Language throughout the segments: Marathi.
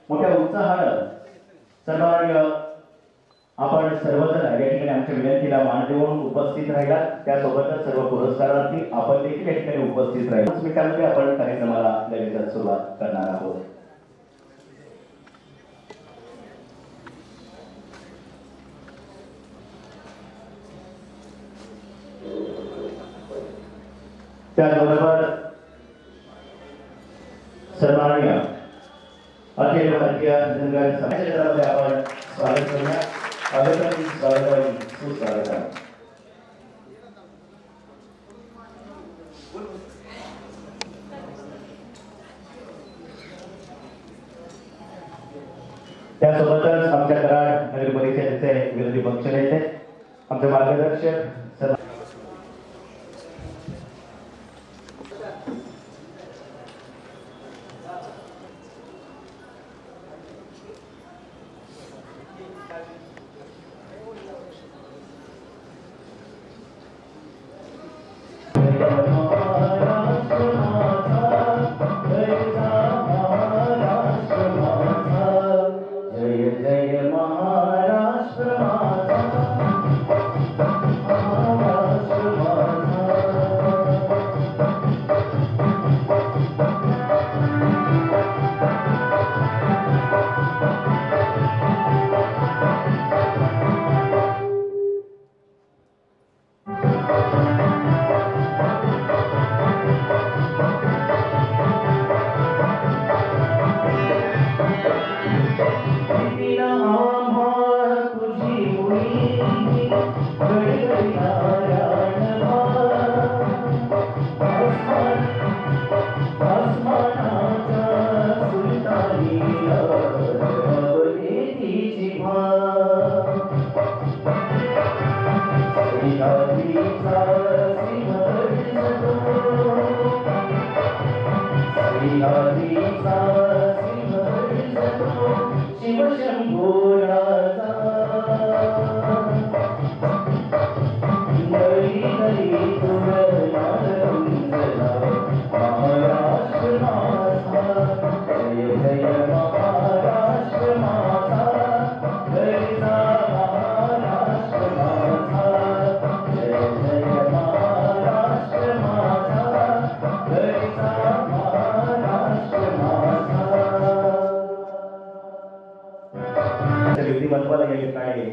मोठ्या उत्साहानं सन्माननीय आपण सर्वजण या ठिकाणी आमच्या विनंतीला मान देऊन उपस्थित राहिला। त्यासोबतच सर्व पुरस्कारार्थी आपण देखील या ठिकाणी उपस्थित राहिला। 5 मिनिटांमध्ये आपण कार्यक्रमाला लगेचच सुरुवात करणार आहोत। त्याचबरोबर सन्माननीय अखिल भारतीय धनगर समाजामध्ये आपण स्वागत करूया। स्वागत सुस्वागत। त्यासोबतच आमच्या कराड नगर परिषदेचे विरोधी पक्षनेते आमचे मार्गदर्शक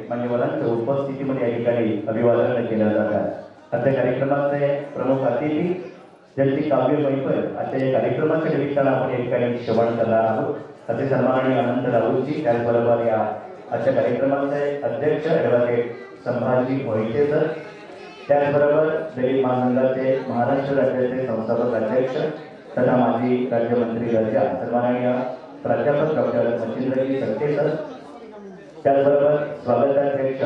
मान्यवरांच्या उपस्थितीमध्ये या ठिकाणी अभिवादन केलं जातं। आजच्या कार्यक्रमाचे प्रमुख अतिथी ज्यांची काव्य मैफल आजच्या या कार्यक्रमाच्या निमित्तानं आपण या ठिकाणी श्रवण करणार आहोत। असे सन्माननीय अनंत राऊतजी, त्याचबरोबर या आजच्या कार्यक्रमाचे अध्यक्ष ॲडव्होकेट संभाजी मोहिते सर, त्याचबरोबर दलित महामंडळाचे महाराष्ट्र राज्याचे संस्थापक अध्यक्ष तथा माजी राज्यमंत्री दर्जा सन्माननीय प्राध्यापक डॉक्टर मच्छिंद्रजी सत्ते सर, त्याचबरोबर स्वागताध्यक्ष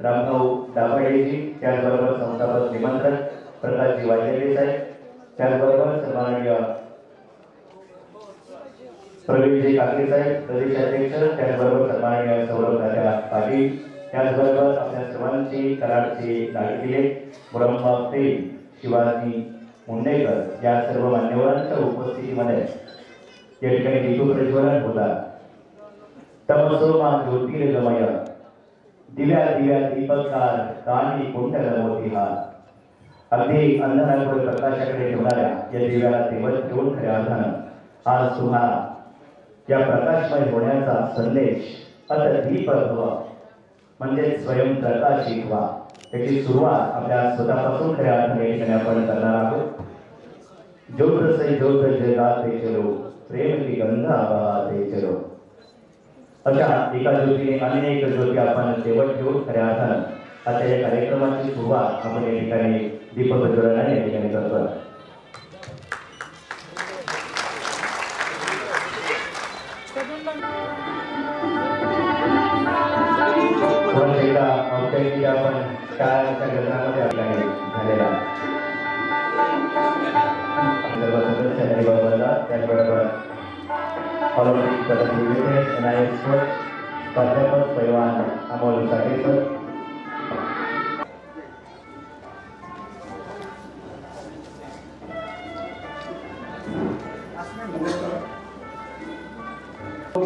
रामभाऊ दाभाडेजी, त्याचबरोबर संस्थापक निमंत्रण प्रकाशजी वाजेले साहेब, त्याचबरोबर सन्माननीय प्रवीणजी काकडे साहेब प्रदेशाध्यक्ष, त्याचबरोबर सन्माननीय सौरभ दादा पाटील, त्याचबरोबर आपल्या सर्वांची कराडची लाडकिले ब्रह्मते शिवाजी मुंडेकर या सर्व मान्यवरांच्या उपस्थितीमध्ये या ठिकाणी दीप प्रज्वलन होता। तमसोमा ज्योतिर्गमय दिव्या दिव्या दीपकार कानी कुंडल मोतीहार। अगदी अंधनाकडे प्रकाशाकडे ठेवणाऱ्या या दिव्याला तेवत ठेवून खऱ्या अर्थानं आज तुम्हाला या प्रकाशमय होण्याचा संदेश अत दीप भव म्हणजे स्वयं प्रकाशित व्हा याची सुरुवात आपल्या स्वतःपासून खऱ्या अर्थाने आपण करणार आहोत। ज्योत से ज्योत जगाते चलो प्रेम की गंध आवाते चलो। अशा एका ज्योतीने अनेक ज्योती आपण तेवत ठेवून खऱ्या अर्थानं आता या कार्यक्रमाची सुरुवात आपण या ठिकाणी दीप प्रज्वलनाने या ठिकाणी करतोय। आपण शाळेच्या गजरामध्ये आपल्याला झालेला सर्व सदस्यांनी बरोबरला, त्याचबरोबर ऑलिम्पिक पदक विजेते NIS प्राध्यापक पैलवान अमोल साठे सर,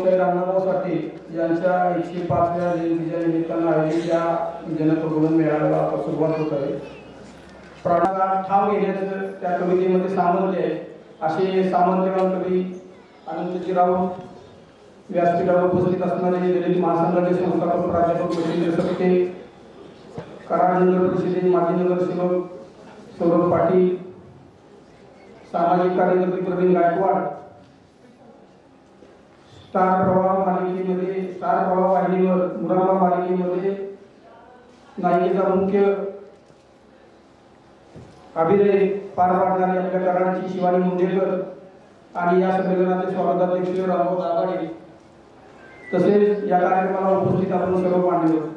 लोकशाहीर अण्णाभाऊ साठे यांच्या 105व्या जयंतीच्या निमित्तानं आयोजित या जनप्रबोधन मेळाव्याला आता सुरुवात होत आहे. प्राणाला ठाव घेण्याचं त्या कवितेमध्ये सामर्थ्य आहे. असे सामर्थ्यवान कवी अनंतजीराव व्यासपीठावर उपस्थित असणारे दलित महासंघाचे संस्थापक प्राध्यापक मच्छिंद्र सत्ते, कराड नगर परिषदेचे माजी नगरसेवक सौरभ पाटील, सामाजिक कार्यकर्ते प्रवीण गायकवाड, स्टार प्रवाह वाहिनीवर मुरांबा मालिकेमध्ये नायिकेचा मुख्य अभिनय पार पाडणारी आपल्या कराडची शिवानी मुंडेकर आणि या संमेलनाचे स्वागताध्यक्ष रामभाऊ दाभाडे तसेच या कार्यक्रमाला उपस्थित आपण सर्व मान्यवर.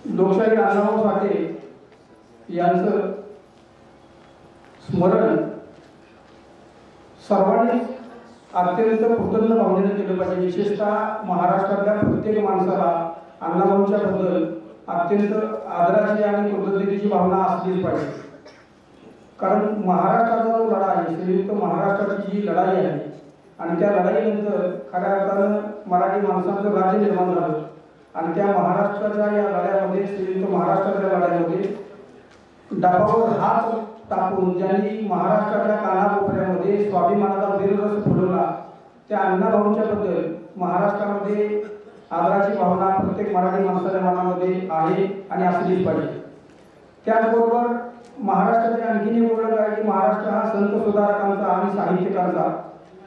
लोकशाहीर अण्णाभाऊ साठे यांचं स्मरण सर्वांनी अत्यंत कृतज्ञ भावनेने केलं पाहिजे. विशेषतः महाराष्ट्रातल्या प्रत्येक माणसाला अण्णाभाऊंच्या बद्दल अत्यंत आदराची आणि कृतज्ञतेची भावना असलीच पाहिजे. कारण महाराष्ट्राचा जो लढा आहे, संयुक्त महाराष्ट्राची जी लढाई आहे आणि त्या लढाईनंतर खऱ्या अर्थानं मराठी माणसांचं राज्य निर्माण झालं आणि त्या महाराष्ट्राच्या या लढ्यामध्ये, संयुक्त महाराष्ट्राच्या लढ्यामध्ये डाबावर हात टाकून ज्यांनी महाराष्ट्राच्या कानाकोपऱ्यामध्ये स्वाभिमानाचा वीररस फुलवला, त्या अण्णाभाऊंच्या बद्दल महाराष्ट्रामध्ये आदराची भावना प्रत्येक मराठी माणसाच्या मनामध्ये आहे आणि असलीच पाहिजे. त्याचबरोबर महाराष्ट्राची आणखीन एक ओळख आहे की महाराष्ट्र हा संत सुधारकांचा आणि साहित्यकांचा,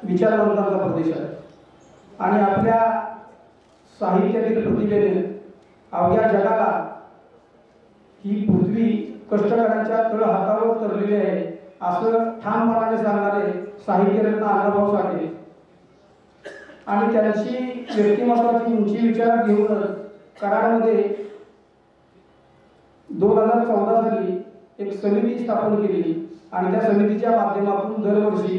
विचारवंतांचा प्रदेश आहे आणि आपल्या साहित्यातील प्रतिभेने अवघ्या जगाला ही पृथ्वी कष्टकऱ्यांच्या तळहातावर तरलेली आहे असं ठामपणाने सांगणारे साहित्यरत्न अण्णाभाऊ साठे आणि त्यांची व्यक्तिमत्वाची उंची विचारात घेऊनच कराडमध्ये 2014 साली एक समिती स्थापन केली आणि त्या समितीच्या माध्यमातून दरवर्षी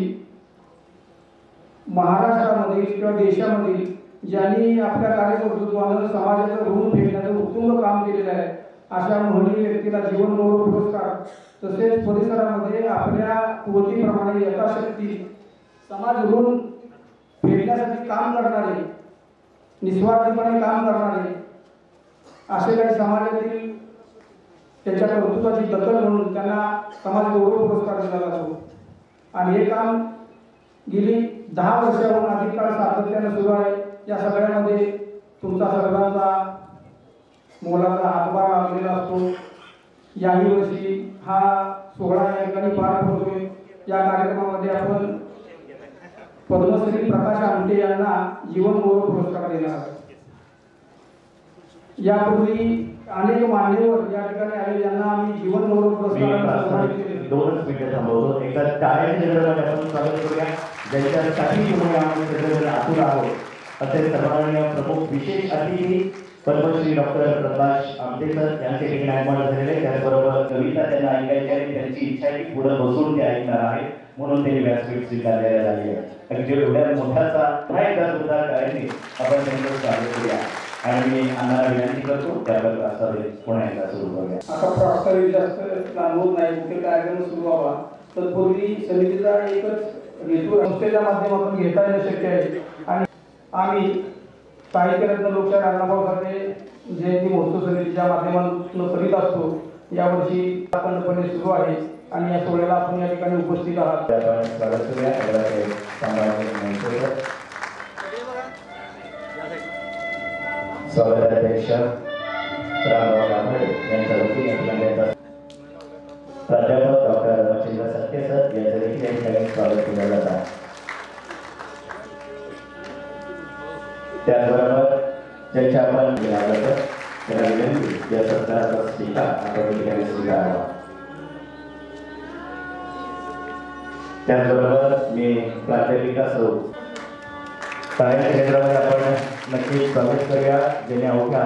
महाराष्ट्रामध्ये किंवा देशामध्ये ज्यांनी आपल्या कार्यकर्तृत्वानं समाजाचं ऋण फेडण्याचं उत्तुंग काम केलेलं आहे अशा महनीय व्यक्तीला जीवनगौरव पुरस्कार, तसेच परिसरामध्ये आपल्या कुवतीप्रमाणे यथाशक्ती समाज ऋण फेडण्यासाठी काम करणारे, निस्वार्थीपणे काम करणारे असे काही समाजातील त्यांच्या कर्तृत्वाची दखल म्हणून त्यांना समाज गौरव पुरस्कार दिला जातो. आणि हे काम गेली 10 वर्षाहून अधिक काळ सातत्याने सुरू आहे. या सगळ्यामध्ये तुमचा सर्वांचा मोलाचा हातभार लागलेला असतो. याही वर्षी हा सोहळा या ठिकाणी पार पडतोय. या कार्यक्रमामध्ये आपण पद्मश्री प्रकाश आमटे यांना जीवनगौरव पुरस्कार देणार आहोत. यापूर्वी अनेक मान्यवर या ठिकाणी आले ज्यांना आम्ही जीवनगौरव पुरस्कार 2 मिनिटं थांबवतो. एकदा टाळ्यांच्या गजरामध्ये आपण स्वागत करूया. ज्यांच्यासाठी तुम्ही आम्ही सगळे आतुर आहोत असे सन्माननीय प्रमुख विशेष अतिथी पद्मश्री डॉक्टर प्रकाश आमटेकर यांचे ठिकाणी आगमन झालेले. त्याचबरोबर कविता त्यांना ऐकायची आहे, त्यांची इच्छा आहे की पुढे बसून ते ऐकणार आहे म्हणून त्यांनी व्यासपीठ स्वीकारलेलं आहे. अगदी एवढ्या मोठ्याचा पुन्हा एकदा जोरदार टाळ्यांनी आपण त्यांचं स्वागत करूया आणि मी अण्णाला विनंती करतो त्याबद्दल असं पुन्हा एकदा सुरू करूया. आता प्रास्ताविक जास्त लांबवत नाही, कुठे कार्यक्रम सुरू व्हावा तत्पूर्वी समितीचा एकच हेतू संस्थेच्या माध्यमातून घेता येणं शक्य आहे आणि आम्ही साहित्यरत्न लोकशाहीर अण्णाभाऊ साठे जयंती महोत्सव समितीच्या माध्यमातून करीत असतो. यावर्षी अखंडपणे सुरू आहे आणि या सोहळ्याला आपण या ठिकाणी उपस्थित आहात. स्वागताध्यक्ष रामभाऊ दाभाडे यांच्या वतीने प्राध्यापक डॉक्टर मच्छिंद्र सत्ते सर यांचं देखील या ठिकाणी स्वागत केलं जात आहे. त्याचबरोबर ज्यांच्या आपण त्याला विनंती या सत्राचा स्वीकार आपण ठिकाणी स्वीकारावा. त्याचबरोबर मी प्राध्यापिका सौ टाळ्यांच्या केंद्रामध्ये आपण नक्की स्वागत करूया ज्याने अवघ्या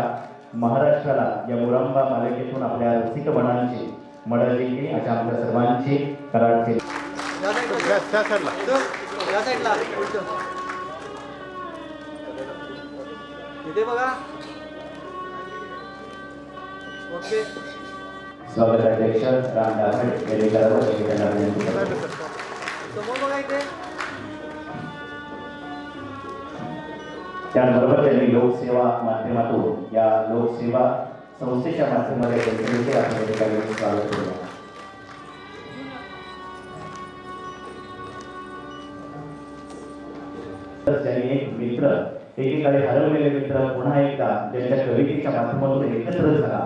महाराष्ट्राला या मुरांबा मालिकेतून आपल्या रसिकपणांची मदत दिली अशा आमच्या सर्वांची कराडचे स्वागताध्यक्ष राम दाभाडे यांनी करावं त्याचबरोबर त्यांनी लोकसेवा माध्यमातून या लोकसेवा संस्थेच्या माध्यमामध्ये त्यांचे आपण या ठिकाणी स्वागत करूया. त्यांनी एक मित्र, एकीकडे हरवलेले मित्र पुन्हा एकदा त्यांच्या कवितेच्या माध्यमातून एकत्र झाला.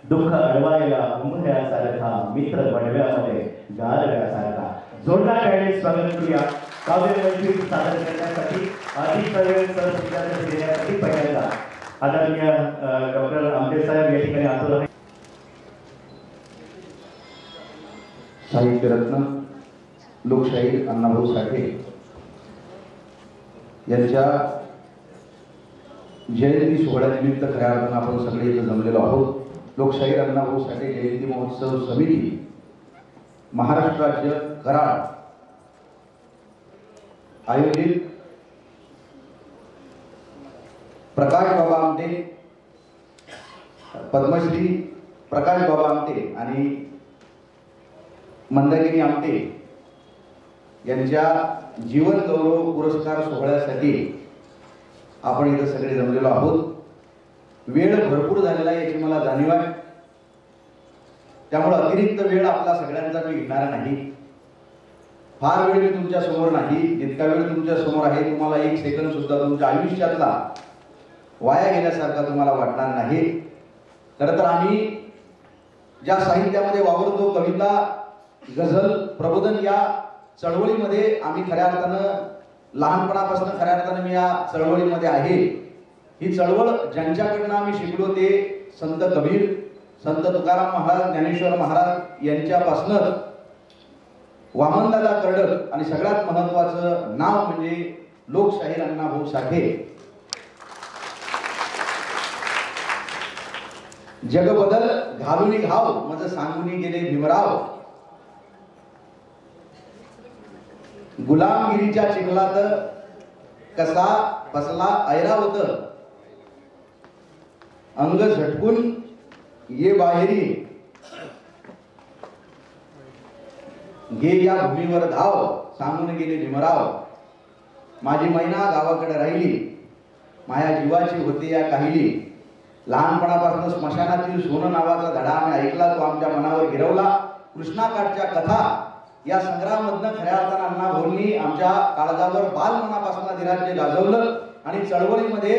दुःख अडवायला उंबऱ्यासारखा मित्र बनव्यामध्ये गारव्यासारखा. जोरदार टाळ्यांनी स्वागत करूया. काव्य मैफिल सादर करण्यासाठी अधिक वेळ सर देण्यासाठी पहिल्यांदा आदरणीय डॉक्टर आंबेड साहेब या ठिकाणी आतुर आहे. साहित्यरत्न लोकशाहीर अण्णाभाऊ साठे यांच्या जयंती सोहळ्यानिमित्त खऱ्या अर्थानं आपण सगळे इथं जमलेलो आहोत. लोकशाहीर अण्णाभाऊ साठे जयंती महोत्सव समिती महाराष्ट्र राज्य कराड आयोजित प्रकाश बाबा आमटे, पद्मश्री प्रकाश बाबा आमटे आणि मंदाकिनी आमटे यांच्या जीवन गौरव पुरस्कार सोहळ्यासाठी आपण इथं सगळे जमलेलो आहोत. वेळ भरपूर झालेला आहे याची मला जाणीव आहे. त्यामुळे अतिरिक्त वेळ आपला सगळ्यांचा मी घेणार नाही. फार वेळ मी तुमच्या समोर नाही. जितका वेळ तुमच्या समोर आहे तुम्हाला एक सेकंद सुद्धा तुमच्या आयुष्यातला वाया गेल्यासारखा तुम्हाला वाटणार नाही. खरं तर आम्ही ज्या साहित्यामध्ये वावरतो, कविता, गझल, प्रबोधन या चळवळीमध्ये आम्ही खऱ्या अर्थानं लहानपणापासून खऱ्या अर्थानं मी या चळवळीमध्ये आहे. ही चळवळ ज्यांच्याकडनं आम्ही शिकलो ते संत कबीर, संत तुकाराम महाराज, ज्ञानेश्वर महाराज यांच्यापासून वामनदादा कर्डक आणि सगळ्यात महत्वाचं नाव म्हणजे लोकशाहीर अण्णाभाऊ साठे. जग बदल घालूनी घाव मज सांगूनी गेले भीमराव. गुलामगिरीच्या चिखलात कसा फसला ऐरावत. अंग झटकून ये बाहेरी घे या भूमीवर धाव सांगून गेले भीमराव. माझी मैना गावाकडे राहिली माया जीवाची होते या काहिली. लहानपणापासून स्मशानातील सोनं नावाचा धडा आम्ही ऐकला, तो आमच्या मनावर गिरवला. कृष्णाकाठच्या कथा या संग्रामामधनं खऱ्या अर्थानं अण्णाभाऊंनी आमच्या काळजावर बालमनापासून अधिराज्य गाजवलं. आणि चळवळीमध्ये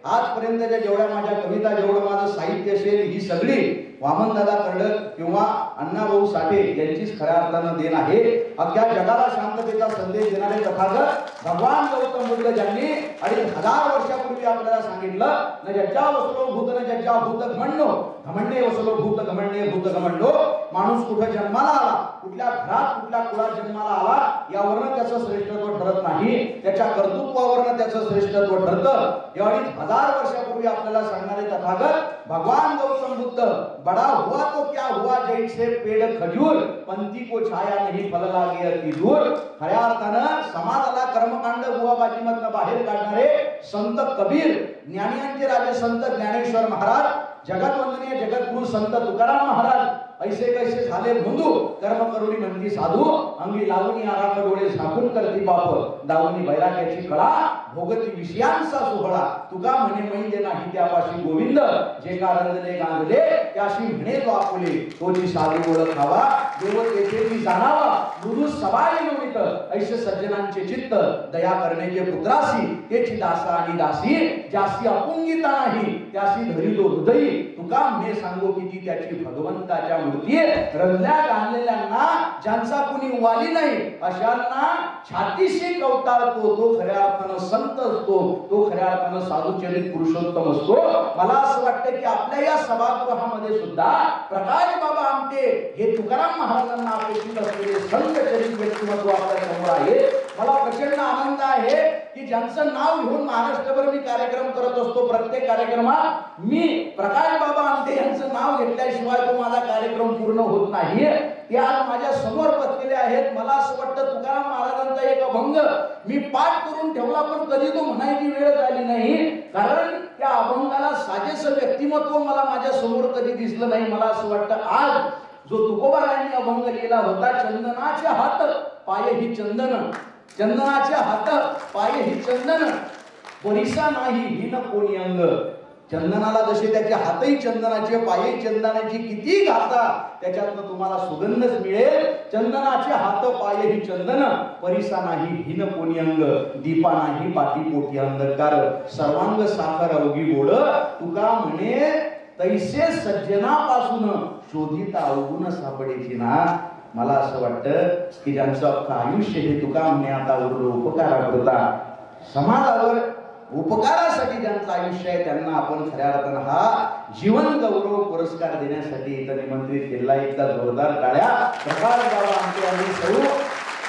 आजपर्यंतच्या जेवढ्या माझ्या कविता, जेवढं माझं साहित्य असेल, ही सगळी वामनदादा कर्डक किंवा अण्णाभाऊ साठे यांचीच खऱ्या अर्थानं देण आहे. अख्ख्या जगाला शांततेचा संदेश देणारे तथागत भगवान गौतम बुद्ध ज्यांनी 2500 वर्षापूर्वी आपल्याला सांगितलं, न जज्जा वसलो भूत न जज्जा भूत घमंडो घमंडे वसलो भूत घमंडे भूत घमंडो. माणूस कुठे जन्माला आला, कुठल्या घरात कुठल्या कुळात जन्माला आला यावरनं त्याचं श्रेष्ठत्व ठरत नाही, त्याच्या कर्तृत्वावरनं त्याचं श्रेष्ठत्व ठरतं. 2500 वर्षापूर्वी आपल्याला सांगणारे तथागत भगवान गौतम बुद्ध बड़ा हुआ तो क्या हुआ जैसे पेड़ खजूर पंथी को छाया नहीं फल लागे अति दूर. खऱ्या अर्थानं समाजाला कर्मकांड बुवाबाजीमधनं बाहेर काढणारे संत कबीर, ज्ञानियांचे राजे संत ज्ञानेश्वर महाराज, जगतवंदनीय जगद्गुरु संत तुकाराम महाराज ऐसे कैसे झाले बंधू कर्म करुणी म्हणती साधू. अंगी लावणी आराख डोळे झाकून करती बाप दावणी बैराग्याची कळा भोगती विषयांचा सोहळा. तुका म्हणे मैंदे नाही त्यापाशी गोविंद जे का रंगले गांगले त्याशी म्हणे तो आपुले तोची साधी ओळख हवा देवतेचे ती जाणावा मृदू सवाई नोवित. ऐसे सज्जनांचे चित्त दया करण्याचे पुत्रासी तेची दासा आणि दासी जास्ती अपुंगिता नाही त्यासी धरिलो हृदयी. तुका म्हणे सांगो किती त्याची भगवंताच्या मूर्ती रंगल्या गाणलेल्यांना ज्यांचा कुणी वाली नाही अशांना छातीशी कवटाळतो तो खऱ्या अर्थानं संत असतो, तो खऱ्या अर्थानं साधुचरित पुरुषोत्तम असतो. मला असं वाटतं की आपल्या या सभागृहामध्ये सुद्धा प्रकाश बाबा आमटे हे तुकाराम महाराजांना अपेक्षित असलेले संत चरित व्यक्तिमत्व आपल्या समोर आहे. मला प्रचंड आनंद आहे की ज्यांचं नाव घेऊन महाराष्ट्रभर मी कार्यक्रम करत असतो. प्रत्येक कार्यक्रमात मी प्रकाश बाबा आमटे यांचं नाव घेतल्याशिवाय तो माझा कार्यक्रम पूर्ण होत नाही. ते आज माझ्या समोर बसलेले आहेत. मला असं वाटतं तुकाराम महाराजांचा एक अभंग मी पाठ करून ठेवला पण कधी तो म्हणायची वेळ झाली नाही, कारण त्या अभंगाला साजेसं व्यक्तिमत्व मला माझ्या समोर कधी दिसलं नाही. मला असं वाटतं आज जो तुकोबारायांनी अभंग लिहिला होता, चंदनाचे हात पाये ही चंदन, चंदनाचे हात पाये ही चंदन, परिसा नाही हिन कोणी अंग. चंदनाला जसे त्याचे हातही चंदनाचे, पायही चंदनाची, किती घासा त्याच्यातनं तुम्हाला सुगंधच मिळेल. चंदनाचे हात पायही चंदन, परिसा नाही हिन कोणी अंग. दीपा नाही पाठी पोटी अंधकार, सर्वांग साखर अवघी गोड. तुका म्हणे तैसे सज्जनापासून शोधिता अवगुण सापडेची ना. मला असं वाटतं की ज्यांचं अख्खं आयुष्य हे तुका म्हणे आता उरलं उपकाराकरता, समाजावर उपकारासाठी ज्यांचं आयुष्य आहे त्यांना आपण खऱ्या अर्थानं हा जीवन गौरव पुरस्कार देण्यासाठी इथं निमंत्रित केला. एकदा जोरदार टाळ्या प्रकाश बाबा आमचे आणि सर्व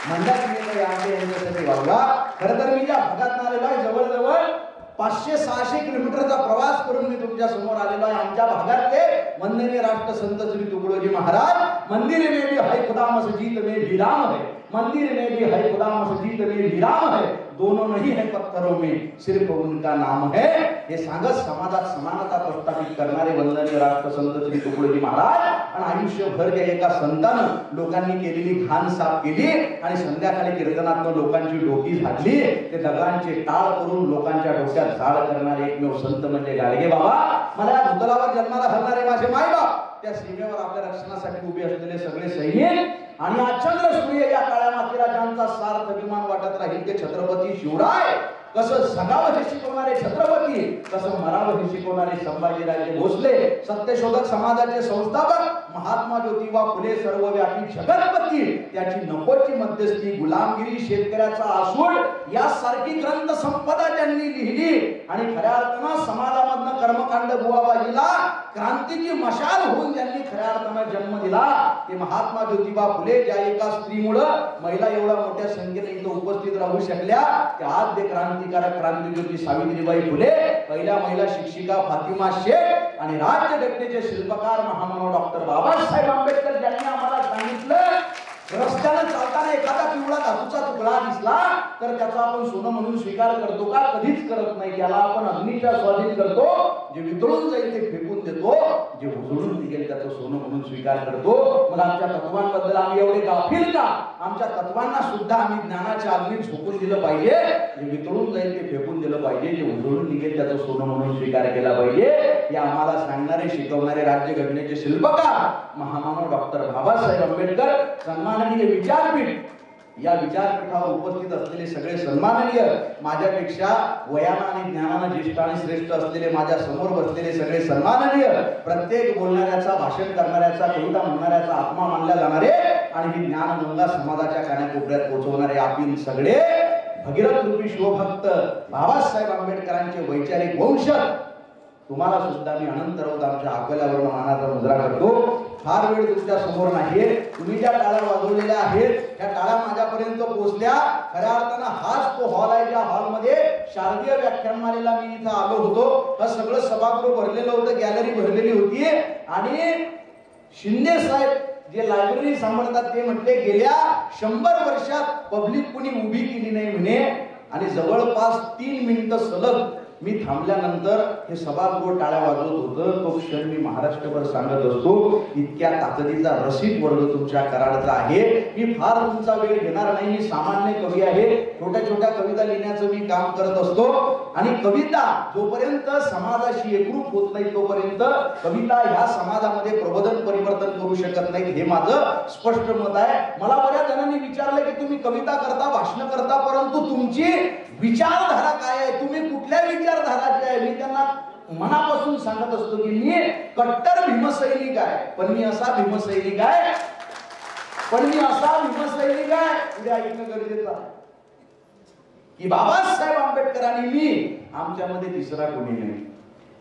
मंडळात यांच्यासाठी वागवा. खरं तर मी ज्या भागात आलेलो आहे जवळजवळ 500-600 किलोमीटरचा प्रवास करून मी तुमच्या समोर आलेलो आहे. आमच्या भागातले वंदनीय राष्ट्रसंत श्री तुकडोजी महाराज, मंदिर में भी है खुदा मस्जिद में भी राम है, मंदिर में भी है खुदा मस्जिद में भी राम है, दोनों नहीं है पत्थरों में सिर्फ उनका नाम है. हे सांगत समाजात समानता प्रस्थापित करणारे वंदनीय राष्ट्रसंत श्री तुकडोजी महाराज आणि आयुष्यभर त्या एका संतानं लोकांनी केलेली घाण साफ केली आणि संध्याकाळी कीर्तनातून लोकांची डोकी झाडली. ते दगडांचे टाळ करून लोकांच्या डोक्यात झाड करणारे एकमेव संत म्हणजे गाडगे बाबा. मला या भूतलावर जन्माला घालणारे माझे मायबाप, त्या सीमेवर आपल्या रक्षणासाठी उभे असलेले सगळे सैनिक आणि आचंद्र सूर्य या काळ्या मातीला ज्यांचा सार्थ अभिमान वाटत राहील ते छत्रपती शिवराय. कसं जगावं हे शिकवणारे छत्रपती, कसं मरावं हे शिकवणारे संभाजीराजे भोसले, सत्यशोधक समाजाचे संस्थापक महात्मा ज्योतिबा फुले, सर्वव्यापी जगतपती, त्याची नकोची मध्यस्थी, गुलामगिरी, शेतकऱ्याचा आसूड यासारखी ग्रंथ संपदा त्यांनी लिहिली. आणि खऱ्या अर्थानं समाजामधनं कर्मकांड बुवाबाजीला क्रांतीची मशाल होऊन त्यांनी खऱ्या अर्थानं जन्म दिला. ते महात्मा ज्योतिबा फुले ज्या एका स्त्रीमुळं महिला एवढ्या मोठ्या संख्येने इथं उपस्थित राहू शकल्या, त्या आद्य क्रांतिकारक क्रांतिज्योती सावित्रीबाई फुले, पहिल्या महिला शिक्षिका फातिमा शेख आणि राज्यघटनेचे शिल्पकार महामानव डॉक्टर बाबासाहेब आंबेडकर ज्यांनी आम्हाला सांगितलं रस्त्याने चालताना एखादा पिवळा धातूचा तुकडा दिसला तर त्याचा आपण सोनं म्हणून स्वीकार करतो का? कधीच करत नाही. त्याला आपण अग्नीच्या स्वाधीन करतो. जे वितळून जाईल ते फेकून देतो, जे उजळून निघेल त्याचं सोनं म्हणून स्वीकार करतो. मग आमच्या तत्वांबद्दल आम्ही एवढे गाफील का? आमच्या तत्वांना सुद्धा आम्ही ज्ञानाच्या अग्नीत झोकून दिलं पाहिजे. जे वितळून जाईल ते फेकून दिलं पाहिजे, जे उजळून निघेल त्याचं सोनं म्हणून स्वीकार केला पाहिजे. हे आम्हाला सांगणारे शिकवणारे राज्यघटनेचे शिल्पकार महामानव डॉक्टर बाबासाहेब आंबेडकर. सन्माननीय विचारपीठ, या विचारपीठावर उपस्थित असलेले सगळे सन्माननीय, माझ्यापेक्षा वयानं आणि ज्ञानानं ज्येष्ठ आणि श्रेष्ठ असलेले माझ्या समोर बसलेले सगळे सन्माननीय, प्रत्येक बोलणाऱ्याचा, भाषण करणाऱ्याचा, कविता म्हणणाऱ्याचा आत्मा मानल्या जाणारे आणि ही ज्ञानगंगा समाजाच्या कानाकोपऱ्यात पोहोचवणारे आपण सगळे भगीरथ रूपी शिवभक्त बाबासाहेब आंबेडकरांचे वैचारिक वंशज, तुम्हाला सुद्धा मी अनंत राऊत आमच्या अकोल्यावरून मानाचा मुद्रा करतो. फार वेळ तुमच्या समोर नाही. तुम्ही ज्या टाळ्या वाजवलेल्या आहेत त्या टाळ्या माझ्यापर्यंत पोहोचल्या. खऱ्या अर्थानं हाच तो हॉल आहे ज्या हॉलमध्ये शारदीय व्याख्यानमालेला मी इथं आलो होतो. हा सगळं सभागृह भरलेलं होतं, गॅलरी भरलेली होती. आणि शिंदे साहेब जे लायब्ररी सांभाळतात ते म्हटले गेल्या 100 वर्षात पब्लिक कुणी उभी केली नाही म्हणे. आणि जवळपास 3 मिनिटं सलग मी थांबल्यानंतर हे सभागृह टाळ्या वाजवत होतं. तो क्षण मी महाराष्ट्रभर सांगत असतो. इतक्या ताकदीचा रसिक वर्ग तुमच्या कराडचा आहे. मी फार तुमचा वेळ घेणार नाही. मी सामान्य कवी आहे. छोट्या छोट्या कविता लिहिण्याचं मी काम करत असतो. आणि कविता जोपर्यंत समाजाशी एकरूप होत नाही तोपर्यंत कविता ह्या समाजामध्ये प्रबोधन परिवर्तन करू शकत नाही. हे माझं स्पष्ट मत आहे. मला बऱ्याच जणांनी विचारलं की तुम्ही कविता करता, भाषण करता, परंतु तुमची विचारधारा काय आहे? तुम्ही कुठल्या विचारधाराचे आहे? मी त्यांना मनापासून सांगत असतो की मी कट्टर भीमसैनिक आहे. पण मी असा भीमसैनिक आहे उद्या ऐकणं गरजेचं आहे की बाबासाहेब आंबेडकरांनी मी आमच्यामध्ये तिसरा कोणी नाही.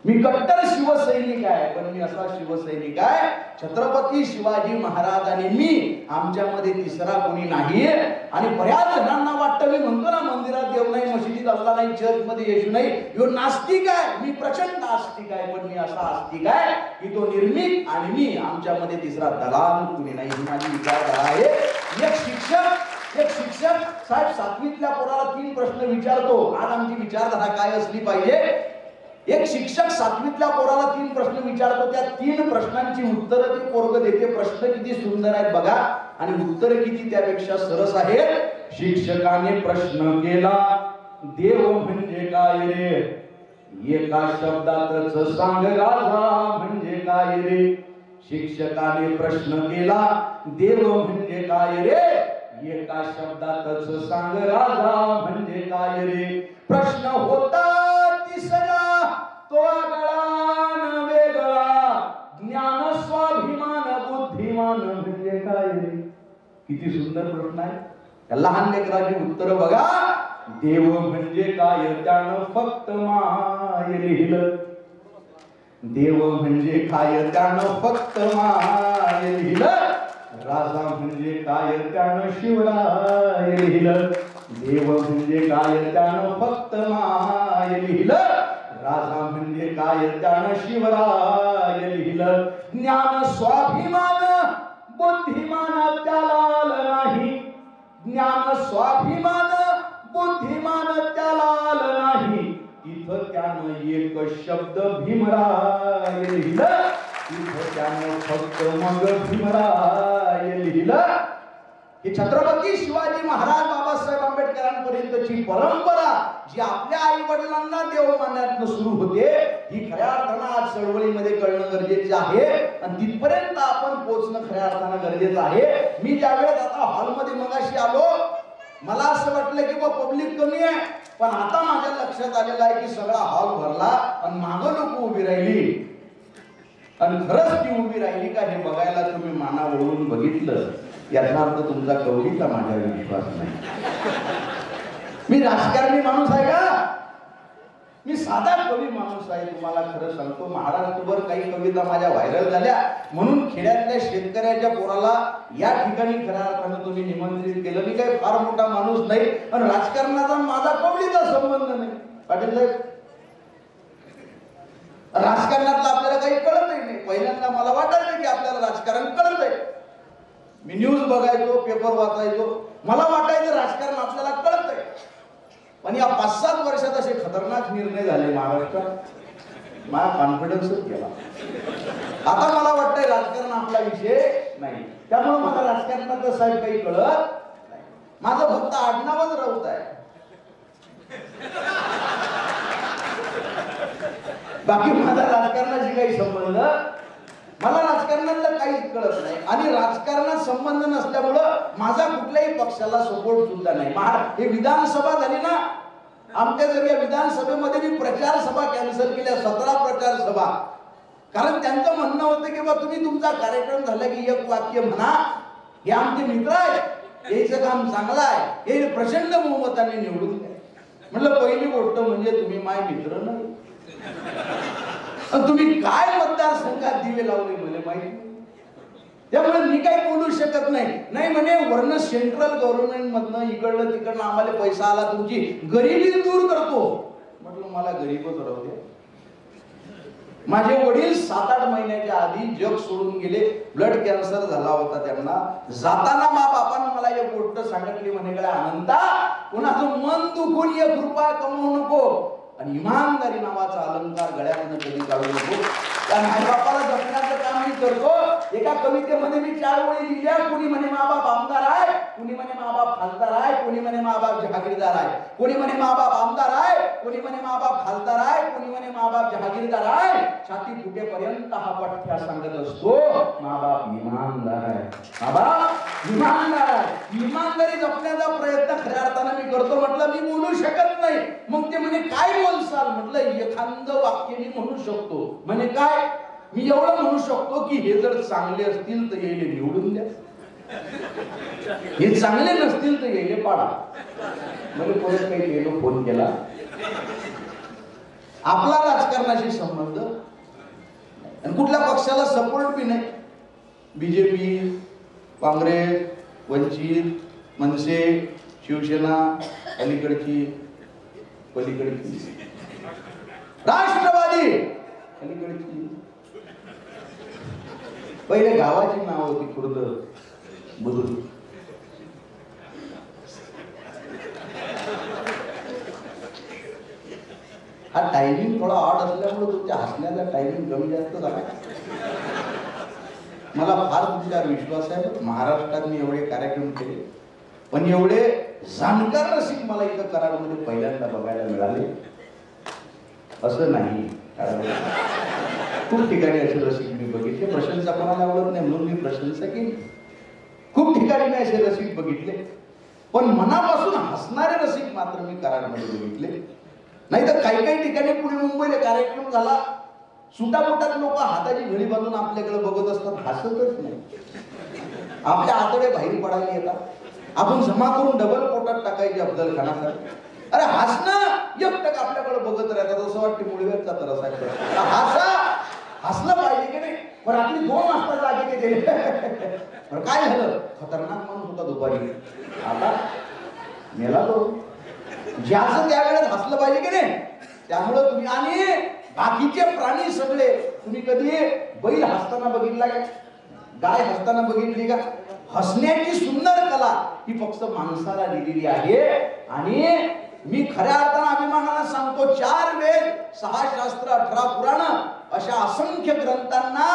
मी कट्टर शिवसैनिक आहे. पण मी असा शिवसैनिक आहे छत्रपती शिवाजी महाराजांनी मी आमच्यामध्ये तिसरा कोणी नाही. आणि बऱ्याच जणांना वाटतं मी म्हणतो ना मंदिरात देव नाही, मशिदीत अल्लाह नाही, चर्च मध्ये येशू नाही, यो नास्तिक आहे. मी प्रचंड आस्तिक आहे. पण मी असा आस्तिक आहे की तो निर्मिक आणि मी आमच्यामध्ये तिसरा दलाल कोणी नाही. ही माझी विचारधारा आहे. एक शिक्षक साहेब 7वीतल्या पोराला 3 प्रश्न विचारतो. आज आमची विचारधारा काय असली पाहिजे? एक शिक्षक 7वीतल्या पोराला 3 प्रश्न विचारतो. त्या 3 प्रश्नांची उत्तरं ते पोरग देते. प्रश्न किती सुंदर आहेत बघा आणि उत्तर किती त्यापेक्षा सरस आहेत. शिक्षकाने प्रश्न केला, देव म्हणजे काय रे, एका शब्दातच सांग राजा म्हणजे काय रे. शिक्षकाने प्रश्न केला, देव म्हणजे काय रे, एका शब्दातच सांग राजा म्हणजे काय रे. प्रश्न होता तिसरा तो आगळा न वेगळा, ज्ञान स्वाभिमान बुद्धिमान म्हणजे काय रे. किती सुंदर प्रश्न आहे. या लहान लेकराची उत्तर बघा. देव म्हणजे काय त्यानं फक्त माय लिहिलं, देव म्हणजे काय त्यानं फक्त माय लिहिलं. राजा म्हणजे काय त्यानं शिवराय लिहिलं, देव म्हणजे काय त्यानं फक्त माय लिहिलं. राजा म्हणजे काय त्यानं शिवराय लिहिलं. ज्ञान स्वाभिमान बुद्धिमान त्याला आलं नाही, ज्ञान स्वाभिमान बुद्धिमान त्याला आलं नाही. इथं त्यानं एक शब्द भीमराय लिहिलं, इथं त्यानं फक्त मग भीमराय लिहिलं. हे छत्रपती शिवाजी महाराज बाबासाहेब आंबेडकरांपर्यंतची परंपरा जी आपल्या आई वडिलांना देव मानण्यातनं सुरू होते, ही खऱ्या अर्थानं आज चळवळीमध्ये कळणं गरजेचं आहे आणि तिथपर्यंत आपण पोहोचणं खऱ्या अर्थानं गरजेचं आहे. मी ज्यावेळेस आता हॉलमध्ये मगाशी आलो, मला असं वाटलं की पब्लिक कमी आहे, पण आता माझ्या लक्षात आलेलं आहे की सगळा हॉल भरला आणि मागं लोक उभी राहिली. आणि खरंच ती उभी राहिली का हे बघायला तुम्ही माना वळवून बघितलं, याचा अर्थ तुमचा कवडीचा माझ्यावर विश्वास नाही. मी राजकारणी माणूस आहे का? मी साधा कवी माणूस आहे. तुम्हाला खरं सांगतो, महाराष्ट्रभर काही कविता माझ्या व्हायरल झाल्या म्हणून खेड्यातल्या शेतकऱ्याच्या पोराला या ठिकाणी खऱ्या अर्थानं तुम्ही निमंत्रित केलं. मी काही फार मोठा माणूस नाही आणि राजकारणाचा माझा कवडीचा संबंध नाही. पाटील साहेब, राजकारणातलं आपल्याला काही कळतही नाही. पहिल्यांदा मला वाटायचं की आपल्याला राजकारण कळतंय. मी न्यूज बघायचो, पेपर वाचायचो, मला वाटायचं राजकारण आपल्याला कळतंय. पण या 5-7 वर्षात असे खतरनाक निर्णय झाले महाराष्ट्रात, माझा कॉन्फिडन्सच गेला. आता मला वाटतंय राजकारण आपला विषय नाही. त्यामुळे मला राजकारणाचं साहेब काही कळत नाही. माझं फक्त आडनावच राऊत आहे, बाकी माझा राजकारणाशी काही संबंध, मला राजकारणातलं काहीच कळत नाही. आणि राजकारणात संबंध नसल्यामुळं माझा कुठल्याही पक्षाला सपोर्ट सुद्धा नाही. हे विधानसभा झाली ना, आमच्या सगळ्या विधानसभेमध्ये मी प्रचार सभा कॅन्सल केल्या, 17 प्रचार सभा. कारण त्यांचं म्हणणं होतं की बा तुम्ही तुमचा कार्यक्रम झाला की एक वाक्य म्हणा, हे आमचे मित्र आहेत, याचं काम चांगलं आहे, हे प्रचंड बहुमताने निवडून द्या. म्हटलं पहिली गोष्ट म्हणजे तुम्ही माय मित्र नाही, तुम्ही काय मतदारसंघात दिवे लावले मला माहिती. त्यामुळे मी काही बोलू शकत नाही. नाही म्हणे वर्ण सेंट्रल गव्हर्नमेंट मधनं इकडलं तिकडनं आम्हाला पैसा आला, तुमची गरिबी दूर करतो. म्हटलं मला गरीबच राहू दे. माझे वडील 7-8 महिन्याच्या आधी जग सोडून गेले, ब्लड कॅन्सर झाला होता त्यांना. जाताना मा बापानं मला एक गोष्ट सांगितली, म्हणे गड्या अनंता, कुणाचं मन दुखून 1 रुपया कमवू नको आणि इमानदारी नावाचा अलंकार गळ्यातनं कधी काढू नको. त्या मायबापाला जपण्याचं काम मी करतो. एका कवितेमध्ये मी 4 ओळी लिहिल्या. कुणी म्हणे माबाप आमदार आहे, कुणी म्हणे माबाप खासदार आहे, कुणी म्हणे माबाप जहागीरदार आहे, कुणी म्हणे माबाप आमदार आहे, कुणी म्हणे माबाप खासदार आहे, कुणी म्हणे माबाप जहागीरदार आहे. छाती फुटेपर्यंत हा पठ्ठ्या सांगत असतो, माबाप इमानदार आहे, माबाप इमानदार आहे. इमानदारी जपण्याचा प्रयत्न खऱ्या अर्थानं मी करतो. म्हटलं मी बोलू शकत नाही. मग ते म्हणे काय बोलसाल? म्हटलं एखादं वाक्य मी म्हणू शकतो. म्हणे काय? मी एवढं म्हणू शकतो की हे जर चांगले असतील तर येले निवडून द्या, हे चांगले नसतील तर येले पाडा. म्हणजे परत काही गेलो फोन केला. आपला राजकारणाशी संबंध आणि कुठल्या पक्षाला सपोर्ट बी नाही. बीजेपी, काँग्रेस, वंचित, मनसे, शिवसेना, अलीकडची पलीकडची, राष्ट्रवादी अलीकडची. पहिले गावाची नाव होती खुर्द बुद्रुक. हा टायमिंग थोडा ऑड असल्यामुळे तुमच्या हसण्याचा टायमिंग कमी जास्त झाला. मला फार तुमच्यावर विश्वास आहे. महाराष्ट्रात मी एवढे कार्यक्रम केले, पण एवढे जाणकार रसिक मला इथं कराडमध्ये पहिल्यांदा बघायला मिळाले असं नाही. खूप ठिकाणी असे रसिक मी बघितले. प्रशंसा कोणाला आवडत नाही म्हणून मी प्रशंसा केली. खूप ठिकाणी मी असे रसिक बघितले, पण मनापासून हसणारे रसिक मात्र मी कराडमध्ये बघितले. नाही तर काही काही ठिकाणी पुणे मुंबईला कार्यक्रम झाला, सुटापोटात लोक हाताची घडी बांधून आपल्याकडे बघत असतात, हसतच नाही. आपल्या आतडे बाहेर पडायला येतात. आपण जमा करून डबल पोटात टाकायचे अफजल खानासारखे. अरे हसणं एकटक आपल्याकडे बघत राहतात, असं वाटते मुळव्याचा तर असायचं. हसलं पाहिजे की नाही. पण आपली 2 वाजता जागे ते गेले. पण काय झालं, खतरनाक माणूस होता दुपारी, आता मेला तो. ज्याचं त्यावेळेस हसलं पाहिजे की नाही. त्यामुळं तुम्ही आणि बाकीचे प्राणी सगळे, तुम्ही कधी बैल हसताना बघितला का, गाय हसताना बघितली का? हसण्याची सुंदर कला ही फक्त माणसाला दिलेली आहे. आणि मी खऱ्या अर्थानं अभिमानानं सांगतो, 4 वेद, 6 शास्त्र, 18 पुराण अशा असंख्य ग्रंथांना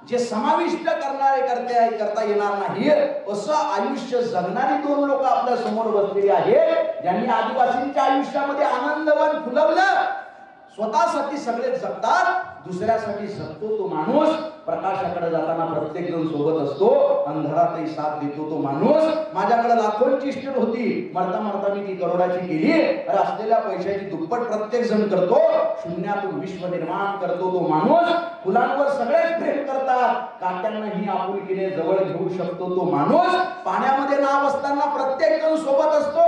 जे समाविष्ट करता येणार नाही असं आयुष्य जगणारी 2 लोक आपल्या समोर बसलेली आहेत, ज्यांनी आदिवासींच्या आयुष्यामध्ये आनंदवन फुलवलं. स्वतःसाठी सगळे जगतात, दुसऱ्यासाठी जगतो तो माणूस. प्रकाशाकडे जाताना प्रत्येक जण सोबत असतो, अंधारातही साथ देतो तो माणूस. माझ्याकडे लाखोंची स्टेट होती, मरता मरता मी ती करोडाची केली. अरे असलेल्या पैशाची दुप्पट प्रत्येक जण करतो. शून्यातून विश्व निर्माण करतो तो माणूस. फुलांवर सगळेच प्रेम करतात, काट्यांनाही आपुलकीने जवळ घेऊ शकतो तो माणूस. पाण्यामध्ये नाव असताना प्रत्येक जण सोबत असतो,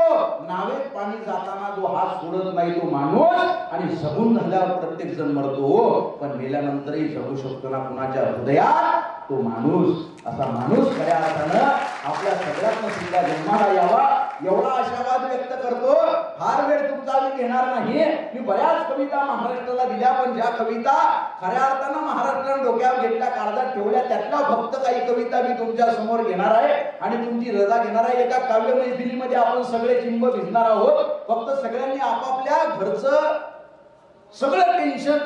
नावेत पाणी जाताना जो हात सोडत नाही तो माणूस. आणि जगून झाल्यावर प्रत्येक जण मरतो, पण मेल्यानंतरही जगू शकतो ना कुणाच्या हृदयात तो माणूस. असा माणूस खऱ्या अर्थानं आपल्या सगळ्यांना सुद्धा जन्माला यावा एवढा आशावाद व्यक्त करतो. फार वेळ तुमचा मी घेणार नाही. मी बऱ्याच कविता महाराष्ट्राला दिल्या, पण ज्या कविता खऱ्या अर्थानं महाराष्ट्राने डोक्यावर घेतल्या, काळजात ठेवल्या, त्यातल्या फक्त काही कविता मी तुमच्या समोर घेणार आहे आणि तुमची रजा घेणार आहे. एका काव्य मैफिलीमध्ये आपण सगळे चिंब भिजणार आहोत. फक्त सगळ्यांनी आपापल्या घरचं सगळं टेन्शन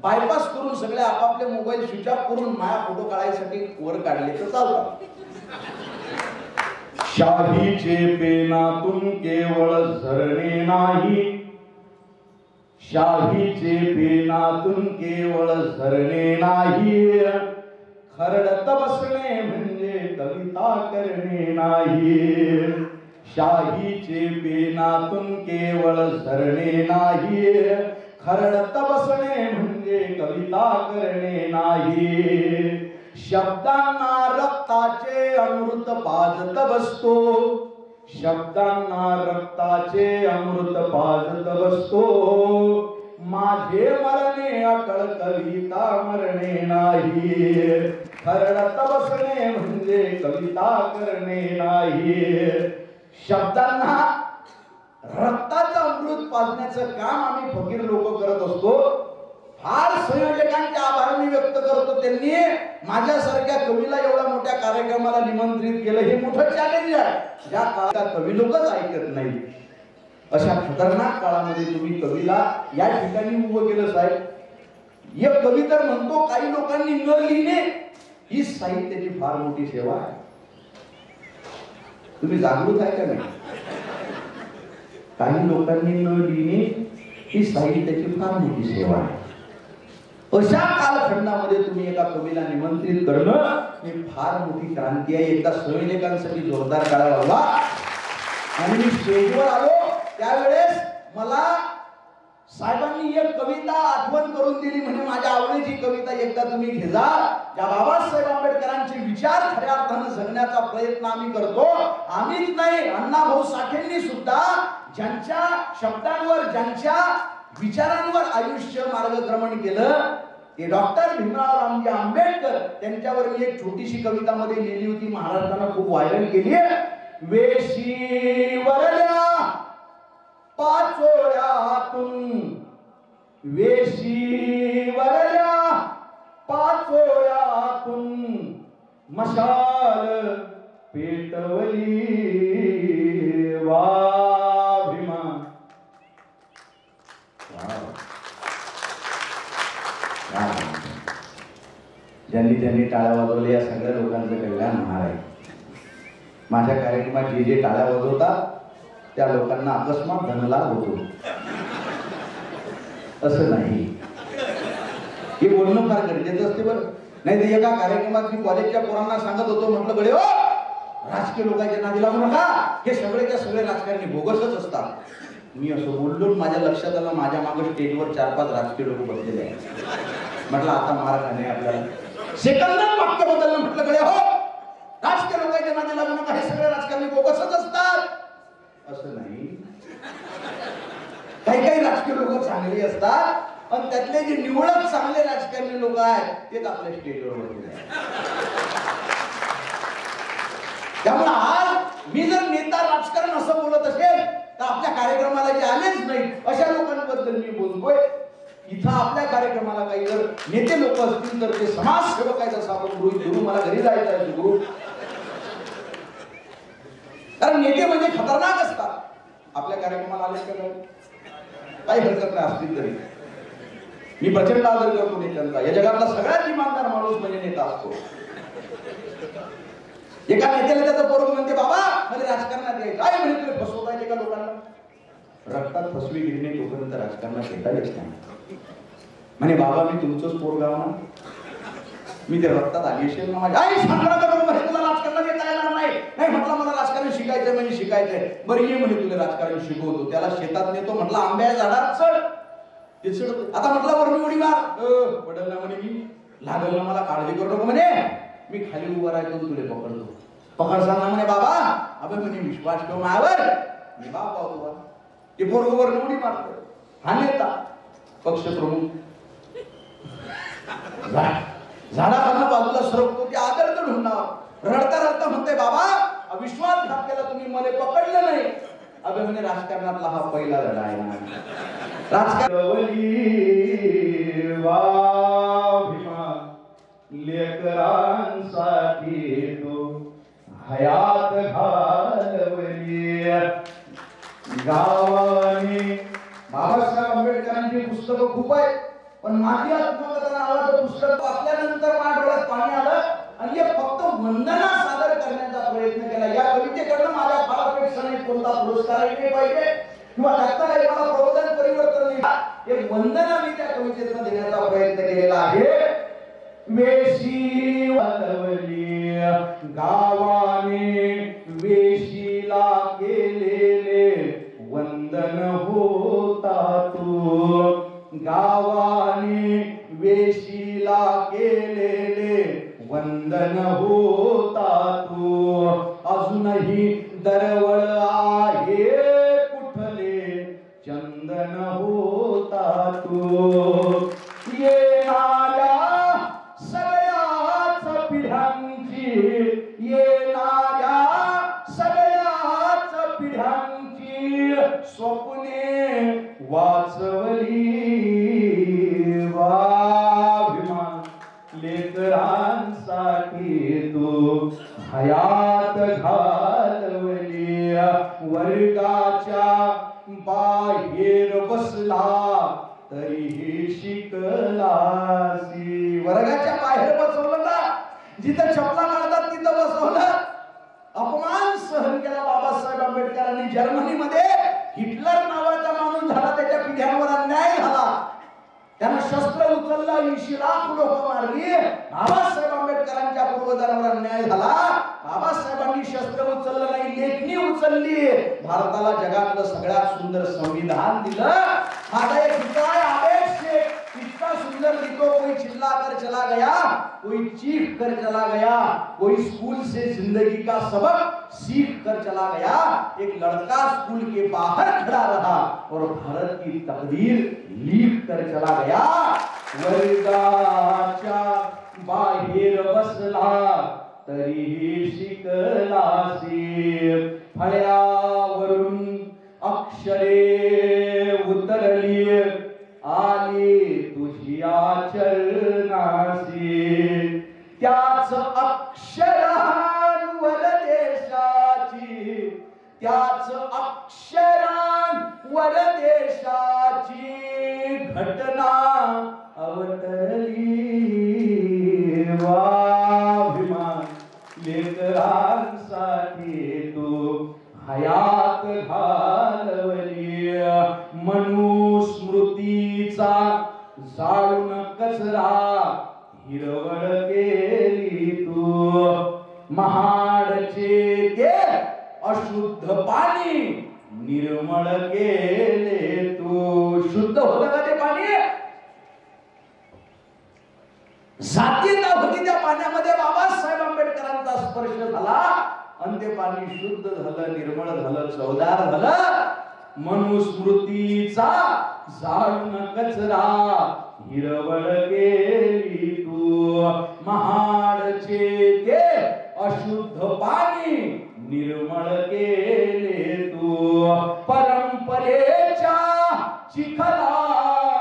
बायपास करून सगळे आपापले मोबाईल स्विच ऑफ करून माझा फोटो काढायसाठी वर काढले तर चालतात. शाहीचे पेनातून केवळ झरणे नाही, शाहीचे पेनातून केवळ झरणे नाही, खरडत बसणे म्हणजे कविता करणे नाही. शाहीचे पेनातून केवळ झरणे नाही, खरडत बसणे म्हणजे कविता करणे नाही. शब्दांना रक्ताचे अमृत पाजत बसतो, शब्दांना रक्ताचे अमृत पाजत बसतो. माझे मरणे अटळ कविता मरणे नाही, खरडत बसणे म्हणजे कविता करणे नाही. शब्दांना रक्ताचं अमृत पाजण्याचं काम आम्ही फकीर लोक करत असतो. फार संयोजकांचे आभार मी व्यक्त करतो, त्यांनी माझ्यासारख्या कवीला एवढ्या मोठ्या कार्यक्रमाला निमंत्रित केलं. हे मोठं चॅलेंज आहे, ज्या काळात कवी लोकच ऐकत नाही. अशा खतरनाक काळामध्ये तुम्ही कवीला या ठिकाणी उभं केलं साहेब. एक कवी तर म्हणतो, काही लोकांनी न लिहिणे ही साहित्याची फार मोठी सेवा आहे. तुम्ही जागृत आहे का नाही? काही लोकांनी न लिहिणे ही साहित्याची फार मोठी सेवा आहे. अशा कालखंडामध्ये तुम्ही एका कवीला निमंत्रित करणं ही फार मोठी क्रांती आहे. एकदा संयोजकांसाठी जोरदार टाळ्या वाजवा. आणि मी स्टेजवर आलो त्यावेळेस मला साहेबांनी एक कविता आठवण करून दिली, म्हणजे माझ्या आवडीची कविता एकदा तुम्ही घेजा. ज्या बाबासाहेब आंबेडकरांचे विचार खऱ्या अर्थानं जगण्याचा प्रयत्न आम्ही करतो. आम्हीच नाही, अण्णाभाऊ साठेंनी सुद्धा ज्यांच्या शब्दांवर, ज्यांच्या विचारांवर आयुष्य मार्गक्रमण केलं ते डॉक्टर भीमराव रामजी आंबेडकर. त्यांच्यावर मी एक छोटीशी कविता मध्ये लिहिली होती, महाराष्ट्रानं खूप व्हायरल केली आहे. वेशीवरल्या पाचोळ्यातून, वेशीवरल्या पाचोळ्यातून मशाल पेटवली वा भीमा. ज्यांनी ज्यांनी टाळ्या वाजवल्या या सगळ्या लोकांचं कल्याण होणार आहे. माझ्या कार्यक्रमात जे जे टाळ्या वाजवतात त्या लोकांना अकस्मात धनलाभ होतो. असं नाही, हे बोलणं फार गरजेचं असते बरं. नाही तर एका कार्यक्रमात मी कॉलेजच्या पोरांना सांगत होतो, म्हटलं गडे हो, राजकीय लोकांच्या नादी लागू नका, हे सगळेच्या सगळे राजकारणी बोगसच असतात. मी असं बोललो, माझ्या लक्षात आलं माझ्या मागे स्टेजवर 4-5 राजकीय लोक बसलेले आहेत. म्हटलं आता मार खाणे आपल्याला. सेकंदात वाक्य बदललं, म्हटलं गडे हो, राजकीय लोकांच्या नादी लागू नका, हे सगळे राजकारणी बोगसच असतात. असं नाही, काही काही राजकीय लोक चांगली असतात, पण त्यातले जे निवडक चांगले राजकारणी लोक आहेत तेच आपल्या स्टेजवर बसलेले आहेत. त्यामुळे आज मी जर नेता राजकारण असं बोलत असेल तर आपल्या कार्यक्रमाला जे आलेच नाही अशा लोकांबद्दल मी बोलतोय. इथं आपल्या कार्यक्रमाला काही जर नेते लोक असतील तर ते समाजसेवक आहेत असं आपण गृहीत धरू. मला घरी जायचं आहे गुरु, कारण नेते म्हणजे खतरनाक असतात. आपल्या कार्यक्रमाला आले का काही हरकत नाही असतील तरी मी प्रचंड आदर करतो नेत्यांचा. या जगातला सगळ्यात इमानदार माणूस म्हणजे नेता असतो. एका नेत्याला त्याचं पोरग म्हणते, बाबा मला राजकारणात यायचं. काय म्हणे तुला फसवतायचे का लोकांना? रक्तात फसवेगिरीने तोपर्यंत राजकारणात येता येत नाही. म्हणे बाबा मी तुमचंच पोरगा ना, मी ते रक्तात आली असेल ना माझ्या. आई सांगणार का म्हणे तुला राजकारणात येता येणार नाही. नाही म्हटलं मला राजकारण शिकायचंय म्हणजे शिकायचंय. बरं ये म्हणे तुला राजकारण शिकवतो. त्याला शेतात नेतो, म्हटलं आंब्या झाडात चढ. ते चढ. आता म्हटलं बरं मी उडी मार. पडल ना म्हणे मी, लागल ना मला, काळजी करू नको म्हणे. मी खाली उभा राहतो तुले पकडतो. पकडताना म्हणे बाबा अबे म्हणे विश्वास ठेव माझ्यावर, मी बाप बाबा. ते पोरगोवर उडी मारतो. हा नेता पक्ष प्रमुख झाडाखाना बाजूला सरकतो. ते आदरतो ढुंढणार, रडता रडता म्हणते बाबा विश्वासघात केला तुम्ही, मला पकडलं नाही. अबे म्हणे राजकारणातला हा पहिला लढा आहे ना. राजकारण लेकरांसाठी तू हयात घालवली. गावाने बाबासाहेब आंबेडकरांची पुस्तकं खूप आहेत, पण माझी आत्मकथा नावाचं पुस्तक वाचल्यानंतर माझ्या डोळ्यात पाणी आलं आणि हे फक्त वंदना सादर करण्याचा प्रयत्न केला. या कवितेकडनं माझ्या फार अपेक्षा नाही, कोणता पुरस्कारही नाही पाहिजे किंवा त्याचा काही मला प्रबोधन परिवर्तन नाही. एक वंदना मी त्या कवितेतून देण्याचा प्रयत्न केलेला आहे. वेशी वाजवली गावाने वेशीला केलेले वंदन होता तू. गावाने वेशीला केलेले वंदन होता तू. अजूनही दरवळ आहे कुठले चंदन होता तू. येणाऱ्या सगळ्याच पिढ्यांची, येणाऱ्या सगळ्याच पिढ्यांची स्वप्ने वाचवली. वाभिमान लेकरांसाठी तू हयात घालवली. वर्गाच्या बाहेर बसला तरीही शिकलासी. वर्गाच्या बाहेर बसवलं ना, जिथं चपला काढतात तिथं बसवलं. अपमान सहन केला बाबासाहेब आंबेडकरांनी. जर्मनीमध्ये हिटलर नावाचा माणूस झाला, त्याच्या पिढ्यांवर अन्याय झाला. त्यानं शस्त्र उचललं, 80 लाख लोक मारली. बाबासाहेब आंबेडकरांच्या पूर्वजांवर अन्याय झाला. बाबासाहेबांनी शस्त्र उचललं नाही, लेखणी उचलली. भारताला जगातलं सगळ्यात सुंदर संविधान दिलं. माझा एक मित्र आहे आवेश शेख, इतना सुंदर लिखो, कोई चिल्ला कर चला गया, कोई चीख कर चला गया, कोई स्कूल से जिंदगी का सबक सीख कर चला गया. एक लड़का स्कूल के बाहर खड़ा रहा और भारत की तकदीर लिख कर चला गया. वर्गाच्या बाहेर बसला तरीही शिकलासी. फळ्यावरून अक्षरे उतरली, आली तुझ्या चरणासी. त्याच अक्षरांवर देशाची, त्याच अक्षरांवर देशाची घटना अवतरली. वाभिमान लेकरांसाठी तू हयात घाल. महाडचे ते अशुद्ध पाणी निर्मळ केले तू. शुद्ध होतं का ते पाणी? जातीयता होती त्या पाण्यामध्ये, बाबासाहेब आंबेडकरांचा स्पर्श झाला आणि ते पाणी शुद्ध झालं, निर्मळ झालं, चवदार झालं. मनुस्मृतीचा जाळून कचरा हिरवळ केली तू. महाडचे ते अशुद्ध पाणी निर्मळ केले तू. परंपरेच्या चिखलामधली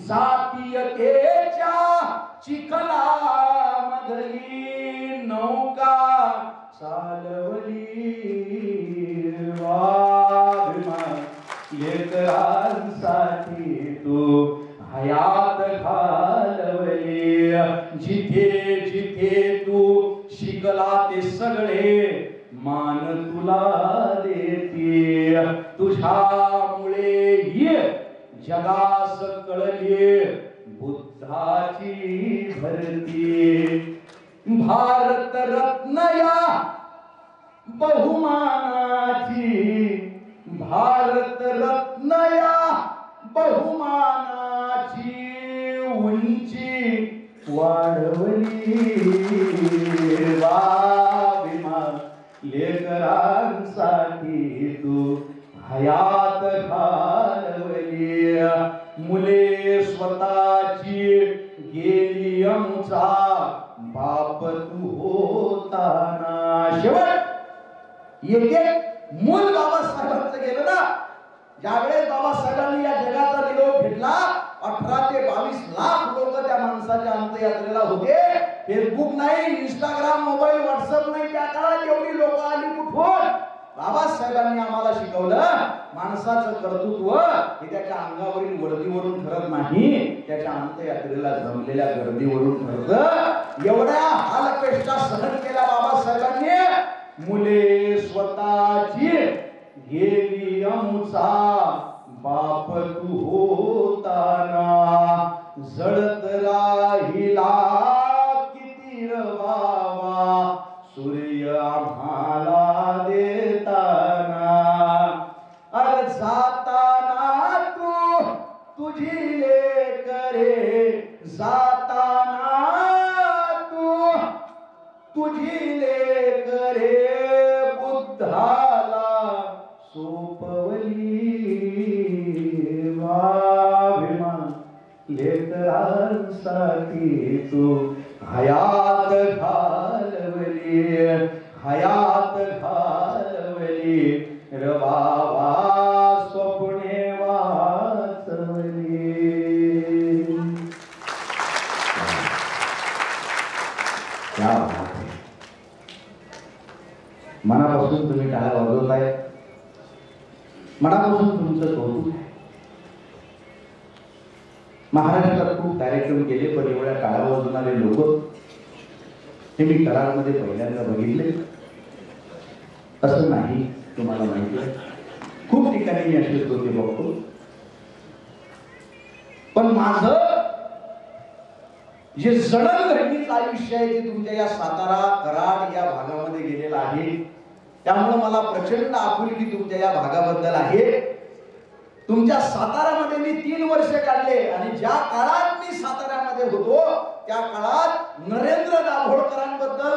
जातीयतेच्या चिखलामधली नौका चालवली. लेकरांसाठी तू हयात घालवली. जिथे जिथे तू शिकला ते सगळे मान तुला देते. तुझ्यामुळे ये जगास कळली बुद्धाची भरती. भारत रत्न या बहुमानाची, भारत रत्न या बहुमानाची उंची वाढवली. वाभिमान लेकरांसाठी तू हयात घालवली. मुले स्वतःची गेली आमचा बाप तू होताना. शेवट एक एक मूल बाबासाहेबांचं गेलं ना. ज्यावेळेस बाबासाहेबांनी या जगाचा निरोप घेतला, 18 ते 22 लाख लोक त्या माणसाच्या अंत्ययात्रेला होते. फेसबुक नाही, इंस्टाग्राम, मोबाईल, व्हॉट्सअप नाही. त्या काळात एवढी लोक आली कुठून? बाबासाहेबांनी आम्हाला शिकवलं, माणसाचं कर्तृत्व हे त्याच्या अंगावरील वर्दीवरून ठरत नाही, त्याच्या अंत्ययात्रेला जमलेल्या गर्दीवरून ठरतं. एवढ्या हालपेष्टा सहन केल्या बाबासाहेबांनी. मुले स्वतःची गेली आमचा बाप तू होताना. जळत राहिला किती र बाबा सूर्य आम्हाला देताना. अरे जाताना तू तुझी लेकरे, जाताना तू तुझी लेकरे बुद्धाला सोपवली. वाभिमान लेकरांसाठी तू हयात घालवली, हयात घालवली र बाबा स्वप्ने वाचवली. क्या बात है. मनापासून तुम्ही टाळ्या वाजवताय, मनापासून तुमचं कौतुक आहे. महाराष्ट्रात खूप कार्यक्रम केले, पण एवढ्या टाळ्या वाजवणारे लोक हे मी कराडमध्ये पहिल्यांदा बघितले. असं नाही, तुम्हाला माहिती आहे, खूप ठिकाणी मी असे श्रोते बघतो. पण माझं जे जडणघडणीचं आयुष्य आहे ते तुमच्या या सातारा, कराड या भागामध्ये गेलेलं आहे. त्यामुळे मला प्रचंड आपुलकी तुमच्या या भागाबद्दल आहे. तुमच्या सातारामध्ये मी 3 वर्ष काढले आणि ज्या काळात मी साताऱ्यामध्ये होतो त्या काळात नरेंद्र दाभोळकरांबद्दल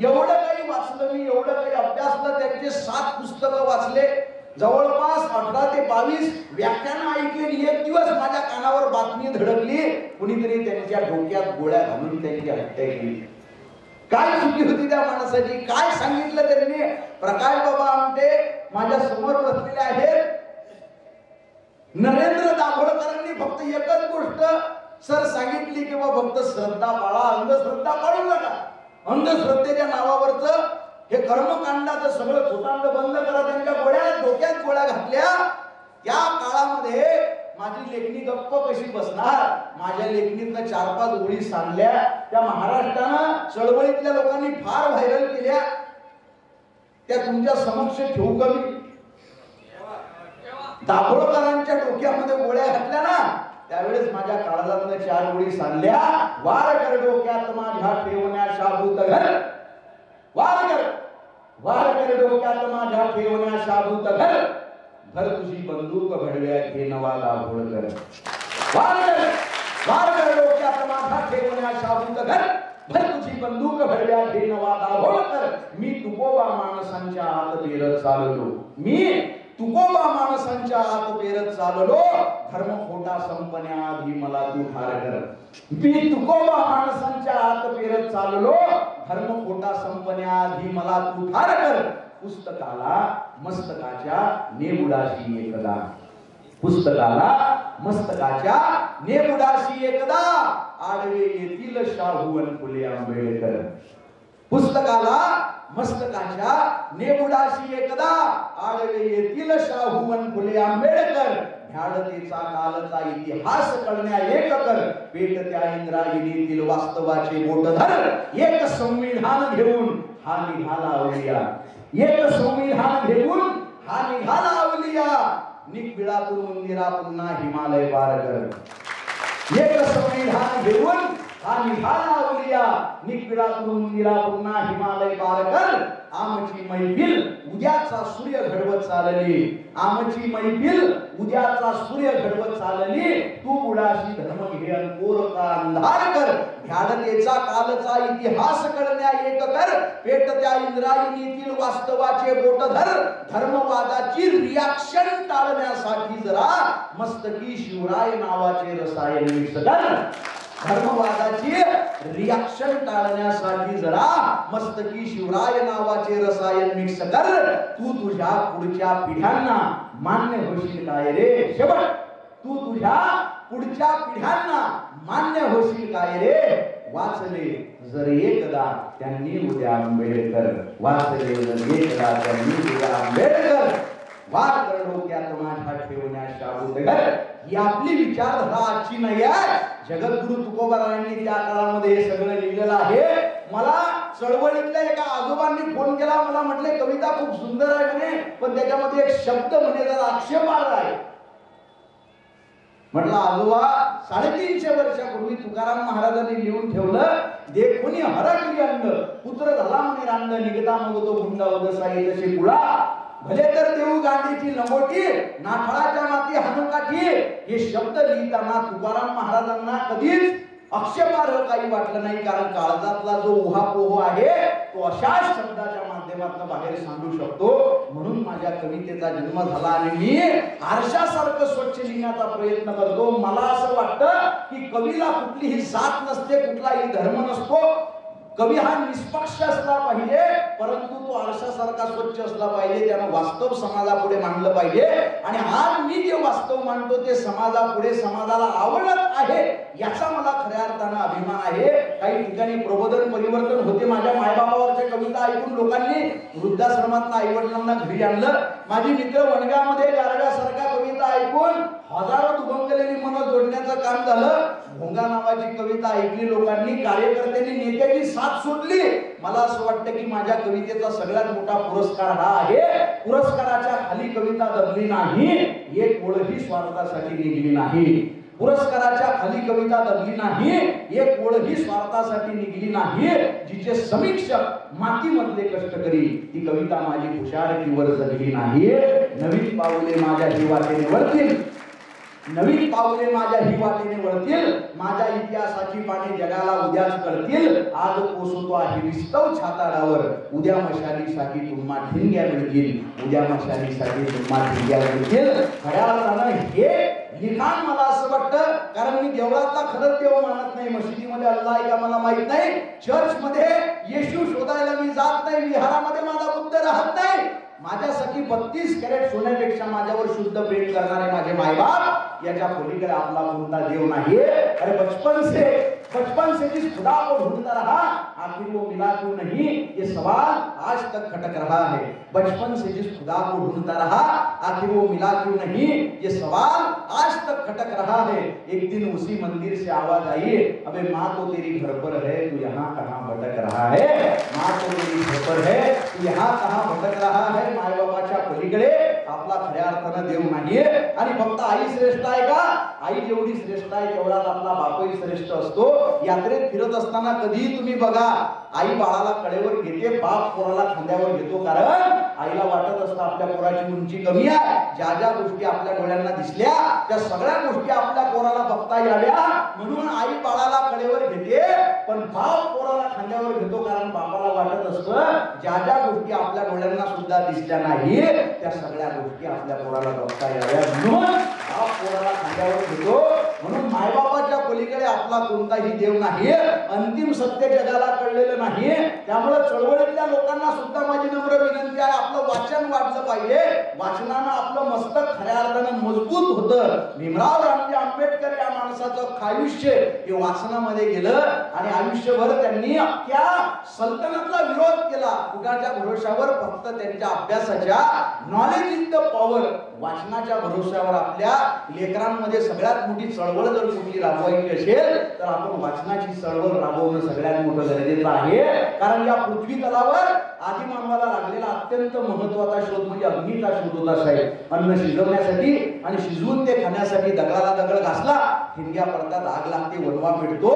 एवढं काही वाचलं मी, एवढं काही अभ्यासलं. त्यांचे 7 पुस्तकं वाचले, जवळपास 18 ते 22 व्याख्यानं ऐकली. एक दिवस माझ्या कानावर बातमी धडकली, कुणीतरी त्यांच्या डोक्यात गोळ्या घालून त्यांची हत्या केली. काय चुकी होती त्या माणसाची, काय सांगितलं त्यांनी? प्रकाश बाबा आमटे माझ्या समोर बसलेले आहेत. नरेंद्र दाभोळकरांनी फक्त एकच गोष्ट सर सांगितली की बाबा फक्त श्रद्धा पाळा, अंधश्रद्धा पाळू नका. अंधश्रद्धेच्या नावावरचं हे कर्मकांडाचं सगळं खोटांड बंद करा. त्यांच्या डोक्यात गोळ्या घातल्या. त्या काळामध्ये माझी लेखणी गप्प कशी बसणार? माझ्या लेखणीतनं 4-5 ओळी सांगल्या. त्या महाराष्ट्रानं चळवळीतल्या लोकांनी फार व्हायरल केल्या. त्या तुमच्या समक्ष ठेवू का मी? दाभोळकरांच्या डोक्यामध्ये गोळ्या घातल्या ना, त्यावेळेस माझ्या काळजातनं 4 ओळी सांगल्या. वार कर डोक्यात माझ्या ठेवण्या शाबूत घर, वार कर डोक्यात माझ्या ठेवण्या शाबूत घर भर तुझी बंदूक भडव्या घे नवा दाभोळ कर वार कर डोक्यात माझ्या ठेवण्या शाबूत घर भर तुझी बंदूक भडव्या घे नवा दाभोळ कर मी तुकोबा माणसांच्या आत पेरत चाललो धर्म खोटा संपण्याआधी मला तू ठार कर मी तुकोबा माणसांच्या आत पेरत चाललो धर्म खोटा संपण्याआधी मला तू ठार कर पुस्तकाला मस्तकाच्या नेबुडाशी एकदा आडवे येतील शाहू अन फुले आंबेडकर पुस्तकाला मस्तकाच्या नेबुडाशी एकदा आडवे येतील शाहू अन फुले आंबेडकर भ्याडतेचा कालचा इतिहास कळण्या एक कर पेट त्या इंद्रायणीतील वास्तवाचे बोट धर एक संविधान घेऊन हा निघाला अवलिया निकबिळापूर मंदिरा पुन्हा हिमालय पार कर एक संविधान घेऊन हा निघाला अवलिया निकबिळापूर मंदिरा पुन्हा हिमालय पार कर आमची मैफिल उद्याचा सूर्य घडवत चालली तू बुडाशी धर्म घे अन कोरका अंधार कर भ्याडतेचा कालचा इतिहास कळण्या एक कर पेट त्या इंद्रायणीतील वास्तवाचे बोट धर धर्मवादाची रिॲक्शन टाळण्यासाठी जरा मस्तकी शिवराय नावाचे रसायन मिक्स कर धर्मवादाची रिॲक्शन टाळण्यासाठी जरा मस्तकी शिवराय नावाचे रसायन मिक्स कर तू तुझ्या पुढच्या पिढ्यांना मान्य होशील काय रे शेवट तू तुझ्या पुढच्या पिढ्यांना मान्य होशील काय रे वाचले जर एकदा त्यांनी उद्या आंबेडकर वार कर डोक्यात माझ्या ठेवण्या शाबूत घर ही आपली विचारधारा आजची नाही आहे जगद्गुरु तुकोबारायांनी त्या काळामध्ये हे सगळं लिहिलेलं आहे मला चळवळीतल्या एका आजोबांनी फोन केला मला म्हटले कविता खूप सुंदर आहे म्हणे पण त्याच्यामध्ये एक शब्द म्हणे जरा आक्षेपार्ह आहे म्हटलं आजोबा 350 वर्षापूर्वी तुकाराम महाराजांनी लिहून ठेवलं देखोनी हरकली अंड पुत्र झाला म्हणे रांड निघता मग तो गुंडावद साई तसे कुळा भले तर देऊ गांडीची लंगोटी नाठाळाच्या माती हनुकाठी हे शब्द लिहिताना तुकाराम महाराजांना कधीच आक्षेपार्ह काही वाटलं नाही कारण काळजातला जो उहापोह आहे तो अशाच शब्दाच्या माध्यमातून बाहेर सांगू शकतो म्हणून माझ्या कवितेचा जन्म झाला आणि मी आरशासारखं स्वच्छ लिहिण्याचा प्रयत्न करतो मला असं वाटतं की कवीला कुठलीही जात नसते कुठलाही धर्म नसतो कवी हा निष्पक्ष असला पाहिजे परंतु तो आरशासारखा स्वच्छ असला पाहिजे त्यानं वास्तव समाजापुढे मांडलं पाहिजे आणि आज मी जे वास्तव मांडतो ते समाजापुढे समाजाला आवडत आहे याचा मला खऱ्या अर्थानं अभिमान आहे काही ठिकाणी प्रबोधन परिवर्तन होते माझ्या मायबापावरच्या कविता ऐकून लोकांनी वृद्धाश्रमातनं आईवडिलांना घरी आणलं माझी मित्र वणव्यामध्ये गारव्यासारख्या कविता ऐकून हजारो दुभंगलेली मन जोडण्याचं काम झालं भोंगा नावाची कविता ऐकली लोकांनी कार्यकर्त्यांनी नेत्याची साथ सोडली मला असं वाटतं की माझ्या कवितेचा सगळ्यात मोठा पुरस्कार हा आहे पुरस्काराच्या खाली कविता दबली नाही एक ओळही स्वार्थासाठी निघली नाही पुरस्काराच्या खाली कविता दबली नाही एक ओळही स्वार्थासाठी निघली नाही जिचे समीक्षक मातीमधले कष्टकरी ती कविता माझी हुशारकीवर जगली नाही नवीन पाऊले माझ्या जीवातेने वरतील नवीन पावले माझ्या हिवातेने वळतील माझ्या इतिहासाची पाने जगाला उद्याच कळतील आज पोसतो आहे विस्तव छाताडावर उद्या मशालीसाठी तुम्हा ठिणग्या मिळतील उद्या मशालीसाठी तुम्हा ठिणग्या मिळतील खऱ्या अर्थानं हे लिखाण मला असं वाटतं कारण मी देवळातला खरंच देव मानत नाही मशिदीमध्ये अल्लाह आहे का मला माहित नाही चर्च मध्ये येशू शोधायला मी जात नाही विहारामध्ये माझा बुद्ध राहत नाही माझ्यासाठी 32 कॅरेट सोन्यापेक्षा माझ्यावर शुद्ध प्रेम करणारे माझे मायबाप याच्या पलीकडे आपला कोणता देव नाही अरे बचपन से जिस खुदा को ढूंढता रहा आखिर वो मिला क्यों नहीं ये सवाल आज तक खटक रहा है बचपन से जिस खुदा को ढूंढता रहा आखिर वो मिला क्यों नहीं ये सवाल आज तक खटक रहा है एक दिन उसी मंदिर से आवाज आई अबे माँ तो तेरी घर पर है तू यहाँ कहाँ भटक रहा है माँ तो तेरी घर पर है तू यहाँ कहाँ भटक रहा है माय बाबाच्या पलीकडे आपला खऱ्या अर्थानं देव नाहीये आणि फक्त आई श्रेष्ठ आहे का आई जेवढी श्रेष्ठ आहे तेवढाच आपला बापही श्रेष्ठ असतो यात्रेत फिरत असताना कधीही तुम्ही बघा आई बाळाला कडेवर घेते, बाप पोराला खांद्यावर घेतो, कारण आईला वाटत असतं आपल्या पोराची उंची कमी आहे, ज्या ज्या गोष्टी आपल्या डोळ्यांना दिसल्या त्या सगळ्या गोष्टी आपल्या पोराला बघता याव्या म्हणून आई बाळाला कडेवर घेते, पण बाप पोराला खांद्यावर घेतो, कारण बापाला वाटत असतं ज्या ज्या गोष्टी आपल्या डोळ्यांना सुद्धा दिसल्या नाही त्या सगळ्या गोष्टी आपल्या पोराला बघता याव्या म्हणून बाप पोराला खांद्यावर घेतो. म्हणून मायबापाच्या पलीकडे आपला कोणताही देव नाही, अंतिम सत्य जगाला कळलेलं नाही. त्यामुळे चळवळीतल्या लोकांना सुद्धा माझी नम्र विनंती आहे, आपलं वाचन वाढलं पाहिजे. वाचनानं आपलं मस्तक खऱ्या अर्थानं मजबूत होतं. भीमराव रामजी आंबेडकर या माणसाचं आयुष्य हे वाचनामध्ये गेलं आणि आयुष्यभर त्यांनी अख्ख्या सल्तनतला विरोध केला. कुणाच्या भरोशावर? फक्त त्यांच्या अभ्यासाच्या, नॉलेज इज द पॉवर, वाचनाच्या भरोश्यावर. आपल्या लेकरांमध्ये सगळ्यात मोठी चळवळ जर कुठली राबवायची असेल तर आपण वाचनाची चळवळ राबवणं सगळ्यात मोठं गरजेचं आहे. कारण या पृथ्वी तलावर आदिमानवाला लागलेला अत्यंत महत्वाचा शोध म्हणजे अग्नीचा शोध होता साहेब. अन्न शिजवण्यासाठी आणि शिजवून ते खाण्यासाठी दगडाला दगड घासला, ठिणग्या पडतात, आग लागते, वनवा पेटतो,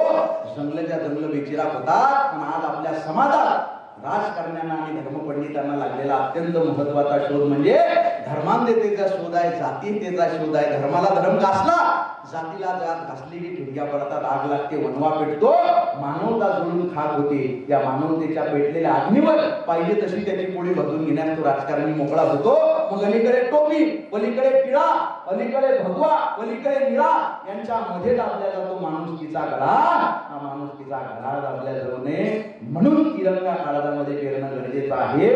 जंगलच्या जंगल बेचिराग होतात. पण आज आपल्या समाजात राजकारण्यांना आणि धर्मपंडितांना लागलेला अत्यंत महत्वाचा शोध म्हणजे धर्मांधतेचा शोध आहे, जातीयतेचा शोध आहे. धर्माला धर्म घासला, जातीला जात घासली की ठिणग्या पडतात, आग लागते, वनवा पेटतो, मानवता जळून खाक होते. या मानवतेच्या पेटलेल्या अग्नीवर पाहिजे तशी त्याची पोळी भाजून घेण्यास तो राजकारणी मोकळा होतो. मग अलीकडे टोपी, पलीकडे टिळा, अलीकडे भगवा, पलीकडे निळा, यांच्या मध्ये दाबल्या जातो माणुसकीचा गळा. हा माणुसकीचा गळा दाबल्या जाऊ नये म्हणून तिरंगा काळजामध्ये पेरणं गरजेचं आहे.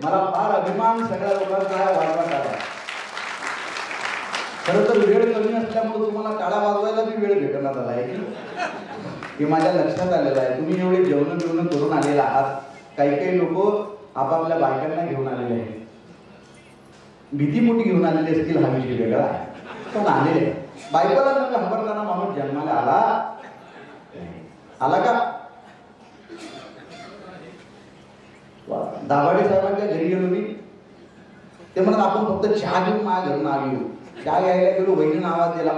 मला फार अभिमान सगळ्या लोकांचा वाढवत आला. खरं तर वेळ कमी असल्यामुळे तुम्हाला टाळा वाजवायला बी वेळ भेटणार झालाय हे माझ्या लक्षात आलेलं आहे. तुम्ही एवढे जेवण बिवणं करून आलेला आहात. काही काही लोक आपापल्या बायकांना घेऊन आलेले आहेत, भीती मोठी घेऊन आलेले असतील, हा विषय वेगळा आहे. पण आलेले बायकोला न घाबरताना माणूस जन्माला आला का? दाभाडे साहेबांच्या घरी गेलो मी, ते म्हणत आपण फक्त चहा घेऊन माझ्या घरून आलो. चहा घ्यायला गेलो, वहिनीनं आवाज दिला,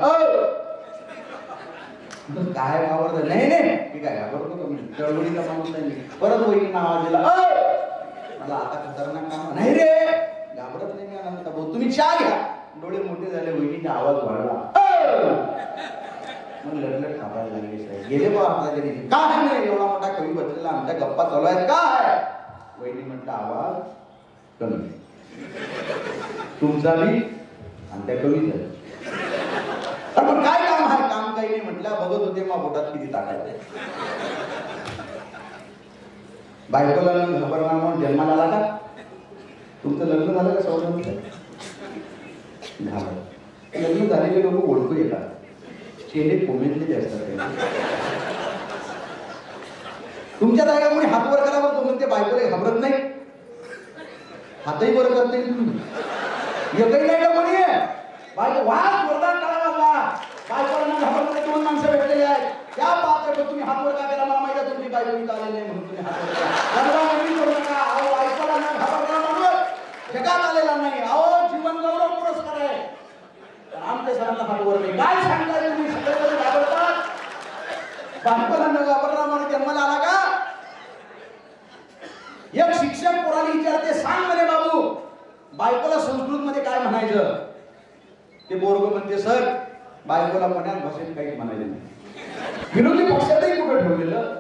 काय घाबरत? नाही नाही ठीक आहे, घाबरतो का मी, चळवळीचा माणूस नाही. परत वहिनीनं आवाज दिला, मला आता खतरनाक काम नाही रे, घाबरत नाही मी. अनंत भाऊ तुम्ही चहा घ्या. डोळे मोठे झाले, वहिनीने आवाज वाढला, मग लढलट थांबायला लागले. साहेब गेले बा आपल्या घरी, काय नाही एवढा मोठा कवी बसलेला, आमच्या गप्पा चालू आहेत, काय? वहिनी म्हटलं आवाज कमी, तुमचा बी आणि त्या कमी झालं. पण काय काम आहे? काम काही नाही म्हटलं, बघत होते मग बोटात किती ताकद. बायकोला घाबरणार म्हणून जन्माला आला का? तुमचं लग्न झालं का? सौरभ झालं. लग्न झालेले लोक ओळखू येतात, चेहरे कोमेजलेले असतात. तुमच्या जागा कोणी हात वर करा, तो म्हणते बायकोला घाबरत नाही, हातही वर करते. एकही नाही का कोणी? बायको वाद जोरदार करा लागला, बायकोला घाबरत नाही. दोन माणसं भेटलेले आहेत, त्या पात्र तुम्ही हात वर का केला? मला माहिती आहे तुमची बायको इथं आलेली नाही म्हणून तुम्ही हात वर केला. अहो बायकोला न घाबरला माणूस जगात आलेला नाही. अहो जीवन गौरव पुरस्कार आहे, आमच्या सरांना हात वर नाही. काय सांगताय तुम्ही? सगळे घाबरतात. बायकोला न घाबरला म्हणून जन्माला आला का? एक शिक्षक पोराला विचारते, सांग म्हणे बाबू बायकोला संस्कृत मध्ये काय म्हणायचं? ते पोरग म्हणते, सर बायकोला पुण्यात भाषेत काहीच म्हणायचं नाही. विरोधी पक्षातही कुठं ठेवलेलं.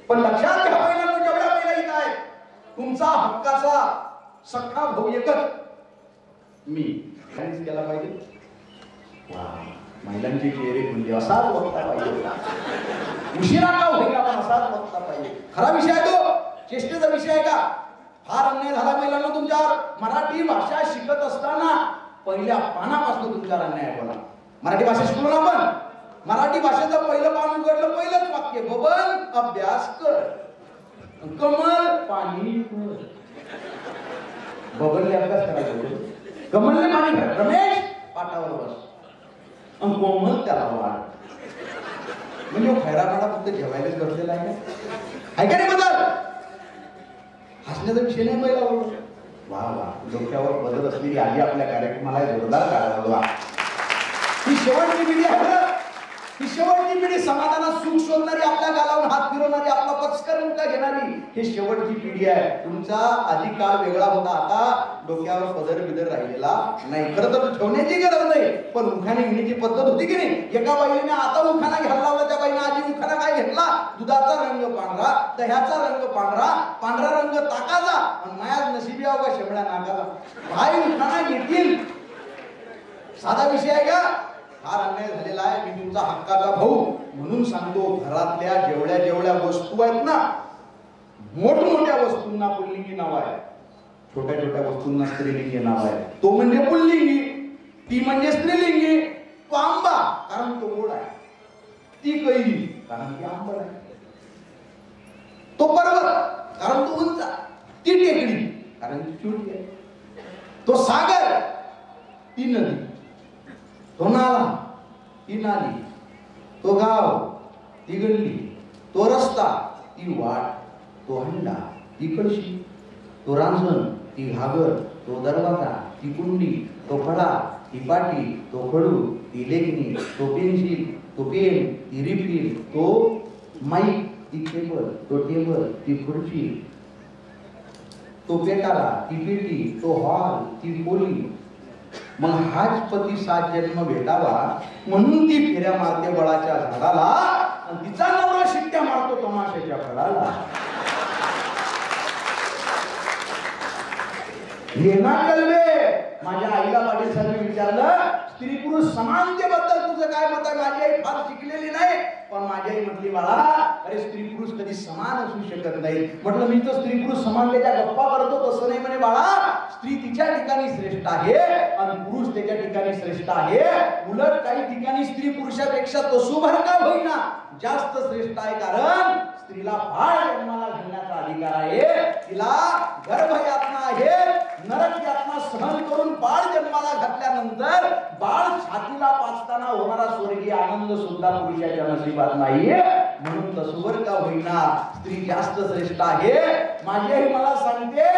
पण लक्षात घ्या, पहिल्यांदा जेवढ्या पहिला इथं आहे, तुमचा हक्काचा सख्खा भाऊ एकच मी. काहीच केला पाहिजे. वा, महिलांचे चेहरे खुलले, असाच बघता पाहिजे. उशिरा का होईल आपण असाच बघता पाहिजे. खरा विषय आहे तो, चेष्टेचा विषय आहे का? फार अन्याय झाला महिलांना तुमच्यावर. मराठी भाषा शिकत असताना पहिल्या पानापासून तुमच्यावर अन्याय आहे. बोला, मराठी भाषा शिकलो ना आपण. मराठी भाषेचं पहिलं पान उघडलं, पहिलंच वाक्य, बबन अभ्यास कर, कमल पाणी भर. बबनने अभ्यास करायचा, कमलने पाणी भर, रमेश पाटावर बस, आणि कोमल त्याला वाढ. म्हणजे खैरापाडा फक्त जेवायलाच बसलेला आहे का नाही? बदल हसण्याचा विषय नाही पहिला. वा वा, डोक्यावर बदल असलेली आली आपल्या कार्यक्रमाला जोरदार काढावा. ही शेवटची पिढी आहे. ही शेवटची पिढी समाधानात सुख शोधणारी, आपल्या गालावून हात फिरवणारी, आपला पचकर मुका घेणारी ही शेवटची पिढी आहे. तुमचा आधी काळ वेगळा होता, आता डोक्यावर पदर बिदर राहिलेला नाही. खरं तर ठेवण्याची गरज नाही, पण उखाणे घेण्याची पद्धत होती की नाही. एका बाईने आता उखाणा घ्यायला लावला, त्या बाईने आधी उखाणा काय घेतला? दुधाचा रंग पांढरा, दह्याचा रंग पांढरा, पांढरा रंग ताकाचा, आणि मायात नशिबी अवघा शेमड्या नाकाला. बाई उखाणा घेतील, साधा विषय आहे का? हा अन्याय झालेला आहे. मी तुमचा हक्काचा भाऊ म्हणून सांगतो, घरातल्या जेवढ्या जेवढ्या वस्तू आहेत ना, मोठमोठ्या वस्तूंना पुल्लिंगी नाव आहे, छोट्या छोट्या वस्तूंना स्त्रीलिंगी नाव आहे. तो म्हणजे पुल्लिंगी, ती म्हणजे स्त्रीलिंगी. तो आंबा कारण तो गोड आहे, ती कैरी कारण ती आंबट आहे. तो पर्वत कारण तो उंच, ती टेकडी कारण ती छोटी आहे. तो सागर, ती नदी. तो नाला, ती नाली. तो गाव, ती गल्ली. तो रस्ता, ती वाट. तो हंडा, ती कळशी. तो रांजण, ती घागर. तो दरवाजा, ती कुंडी. तो फळा, ती पाटी. तो खडू, ती लेखणी. तो पेन्सिल, तो पेन, ती रिफिल. तो माईक, ती टेबल. तो टेबल, ती खुर्ची. तो पेटारा, ती पेटी. तो हॉल, ती खोली. मग हाच पती 7 जन्म भेटावा म्हणून ती फेऱ्या मारते बळाच्या झाडाला, आणि तिचा नवरा शिट्ट्या मारतो तमाशाच्या फळाला. येना कळवे. माझ्या आईला पाटील साहेबांनी विचारलं, स्त्री पुरुष समानतेबद्दल तुझं काय मत आहे? माझी आई फार शिकलेली नाही, पण माझी आई म्हटली, बाळा अरे स्त्री पुरुष कधी समान असू शकत नाही. म्हटलं मी तर स्त्री पुरुष समानतेच्या गप्पा करतो, तसं नाही म्हणे बाळा. स्त्री तिच्या ठिकाणी श्रेष्ठ आहे आणि पुरुष त्याच्या ठिकाणी श्रेष्ठ आहे. उलट काही ठिकाणी स्त्री पुरुषापेक्षा तसूभर का होईना जास्त श्रेष्ठ आहे, कारण स्त्रीला बाळ जन्माला घालण्याचा अधिकार आहे. तिला गर्भयातना आहे, नरक यातना सहन करून बाळ जन्माला घातल्यानंतर बाळ छातीला पाचताना होणारा स्वर्गीय आनंद सुद्धा पुरुषाच्या नशिबात नाही. म्हणून तसूभर का होईना स्त्री जास्त श्रेष्ठ आहे. माझी आई मला सांगते,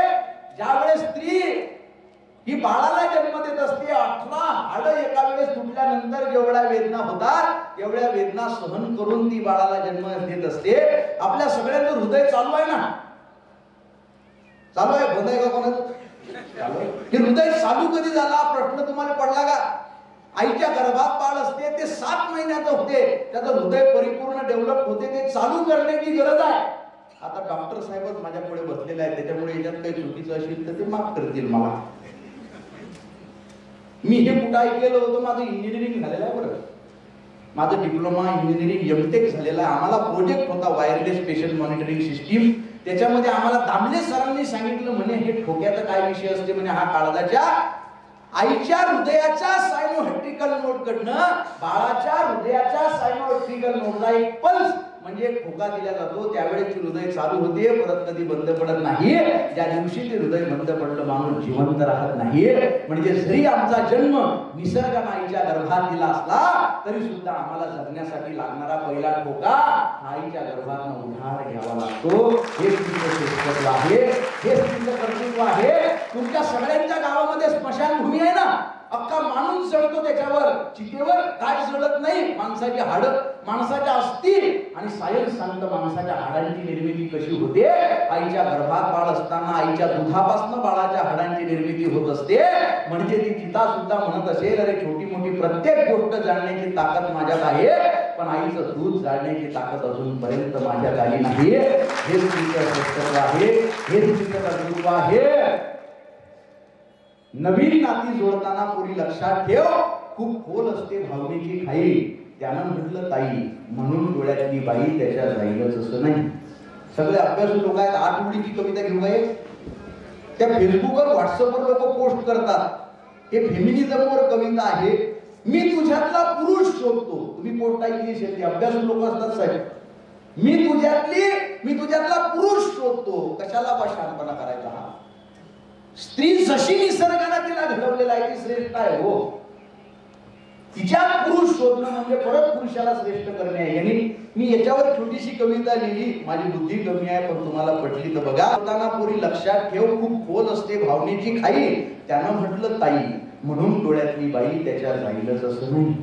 ज्यावेळेस स्त्री ही बाळाला जन्म देत असते, 18 हाड एका वेळेस तुटल्यानंतर जेवढ्या वेदना होतात एवढ्या वेदना सहन करून ती बाळाला जन्म देत असते. आपल्या सगळ्यांचं हृदय चालू आहे ना? चालू आहे, बंद आहे का कोणाचं? हे हृदय चालू कधी झाला प्रश्न तुम्हाला पडला का? आईच्या गर्भात बाळ असते, ते 7 महिन्याचं होते, त्याचं हृदय परिपूर्ण डेव्हलप होते, ते चालू करण्याची गरज आहे. आता डॉक्टर साहेबच माझ्या पुढे बसलेले आहेत, त्याच्यामुळे याच्यात काही चुकीचं असेल तर ते माफ करतील मला. मी हे कुठं ऐकलेलं होतं, माझं इंजिनिअरिंग झालेलं आहे बरं, माझं डिप्लोमा इंजिनिअरिंग एमटेक झालेलं आहे. आम्हाला प्रोजेक्ट होता वायरलेस पेशंट मॉनिटरिंग सिस्टीम. त्याच्यामध्ये आम्हाला दामले सरांनी सांगितलं, म्हणे हे ठोक्याचा काय विषय असते म्हणे, हा काळजाच्या आईच्या हृदयाच्या सायनोहेट्रिकल नोड कडनं बाळाच्या हृदयाच्या सायनोहेट्रिकल नोडला एक पल्स म्हणजे ठोका दिला जातो, त्यावेळेस हृदय चालू होते, परत कधी बंद पडत नाही. ज्या दिवशी ते हृदय बंद पडलं माणूस जिवंत राहत नाही. म्हणजे जरी आमचा जन्म निसर्गाने आईच्या गर्भात दिला असला तरी सुद्धा आम्हाला जगण्यासाठी लागणारा पहिला ठोका आईच्या गर्भातून उधार घ्यावा लागतो. हे तुमचं शेतकरी आहे, हे तुमचं कर्तृत्व आहे. तुमच्या सगळ्यांच्या गावामध्ये स्मशानभूमी आहे ना, अख्खा माणूस जळतो त्याच्यावर, चितेवर काय जळत नाही? माणसाची हाड, माणसाच्या अस्थी. आणि सायन्स सांगतं माणसाच्या हाडांची निर्मिती कशी होते. आईच्या गर्भात बाळ असताना आईच्या दुधापासून बाळाच्या हाडांची निर्मिती होत असते. म्हणजे ती चिता सुद्धा म्हणत असेल, अरे छोटी मोठी प्रत्येक गोष्ट जाणण्याची ताकद माझ्यात आहे, पण आईचं दूध जाणण्याची ताकद अजूनपर्यंत माझ्यात आली नाही. हे तुमचं कर्तव्य आहे, हे तुमचं कर्तृत्व आहे. नवीन नाती जोडताना पुरी लक्षात ठेव, खूप खोल असते भावनेची खाई. त्यानं म्हटलं ताई म्हणून डोळ्यातली बाई त्याच्या जाईलच असं नाही. सगळे अभ्यासू लोक आहेत. 8 ओळीची कविता घेऊन आहे, त्या फेसबुकवर व्हॉट्सअपवर लोक पोस्ट करतात. हे फेमिनिझमवर कविता आहे. मी तुझ्यातला पुरुष शोधतो. तुम्ही पोस्ट ऐकली असेल, अभ्यासू लोक असतात साहेब. मी तुझ्यातला पुरुष शोधतो. कशाला शांतपणा करायचा? हा स्त्री जशी निसर्गाने तिला घडवलेला आहे ती श्रेष्ठ आहे. हो, तिच्यात पुरुष शोधणं म्हणजे परत पुरुषाला श्रेष्ठ करणे आहे. यांनी मी याच्यावर छोटीशी कविता लिहिली. माझी बुद्धी कमी आहे पण तुम्हाला पटली तर बघा. होताना पुरी लक्षात ठेव, खूप खोल असते भावनेची खाई. त्यानं म्हटलं ताई म्हणून डोळ्यातली बाई त्याच्या जाईलच असं नाही.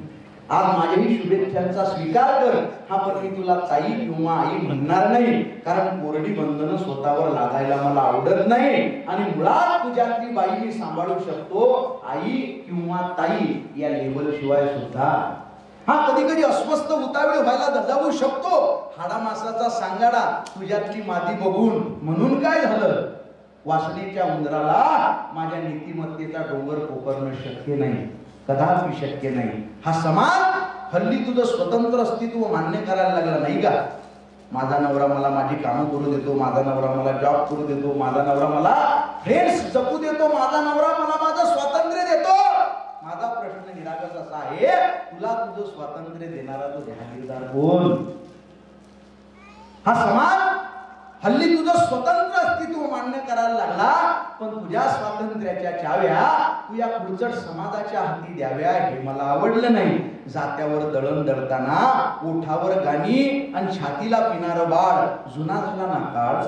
आज माझ्याही शुभेच्छांचा स्वीकार कर. हा पण मी तुला ताई किंवा आई म्हणणार नाही, कारण कोरडी बंधनं स्वतःवर लागायला मला आवडत नाही. आणि मुळात तुझ्यातली बाई मी सांभाळू शकतो, आई किंवा ताई या लेवल शिवाय सुद्धा. हा कधी कधी अस्वस्थ उतावीळ व्हायला दजावू शकतो, हाडामासाचा सांगाडा तुझ्यातली मादी बघून. म्हणून काय झालं, वासनेच्या उंदराला माझ्या नीतिमत्तेचा डोंगर पोकरणं शक्य नाही, कदापि शक्य नाही. हा समाज हल्ली तुझं स्वतंत्र अस्तित्व मान्य करायला लागला नाही का? माझा नवरा मला माझी कामं करू देतो, माझा नवरा मला जॉब करू देतो, माझा नवरा मला फ्रेंड्स जपू देतो, माझा नवरा मला माझं स्वातंत्र्य देतो. माझा प्रश्न निरागस असा आहे, तुला तुझं स्वातंत्र्य देणारा तो जहागीरदार कोण? हा समाज हल्ली तुझं स्वतंत्र अस्तित्व मान्य करायला लागला, पण तुझ्या स्वातंत्र्याच्या चाव्या तू या पुढचट समाजाच्या हाती द्याव्या हे मला आवडलं नाही. जात्यावर दळण दळताना ओठावर गाणी आणि छातीला पिणारं बाळ जुना झाला ना काळ.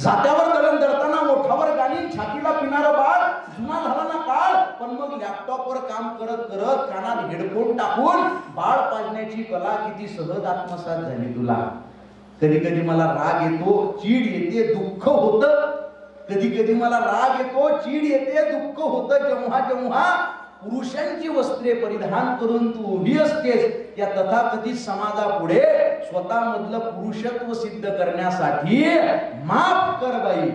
जात्यावर दळण दळताना ओठावर गाणी छातीला पिणारं बाळ जुना झाला ना काळ. पण मग लॅपटॉपवर काम करत करत कानात हेडफोन टाकून बाळ पाजण्याची कला किती सहज आत्मसात झाली तुला. कधी कधी मला राग येतो, चीड येते, दुःख होतं. कधी कधी मला राग येतो, चीड येते, दुःख होतं जेव्हा जेव्हा पुरुषांची वस्त्रे परिधान करून तू उभी असतेस या तथाकथित समाजापुढे स्वतःमधलं पुरुषत्व सिद्ध करण्यासाठी. माफ कर बाई,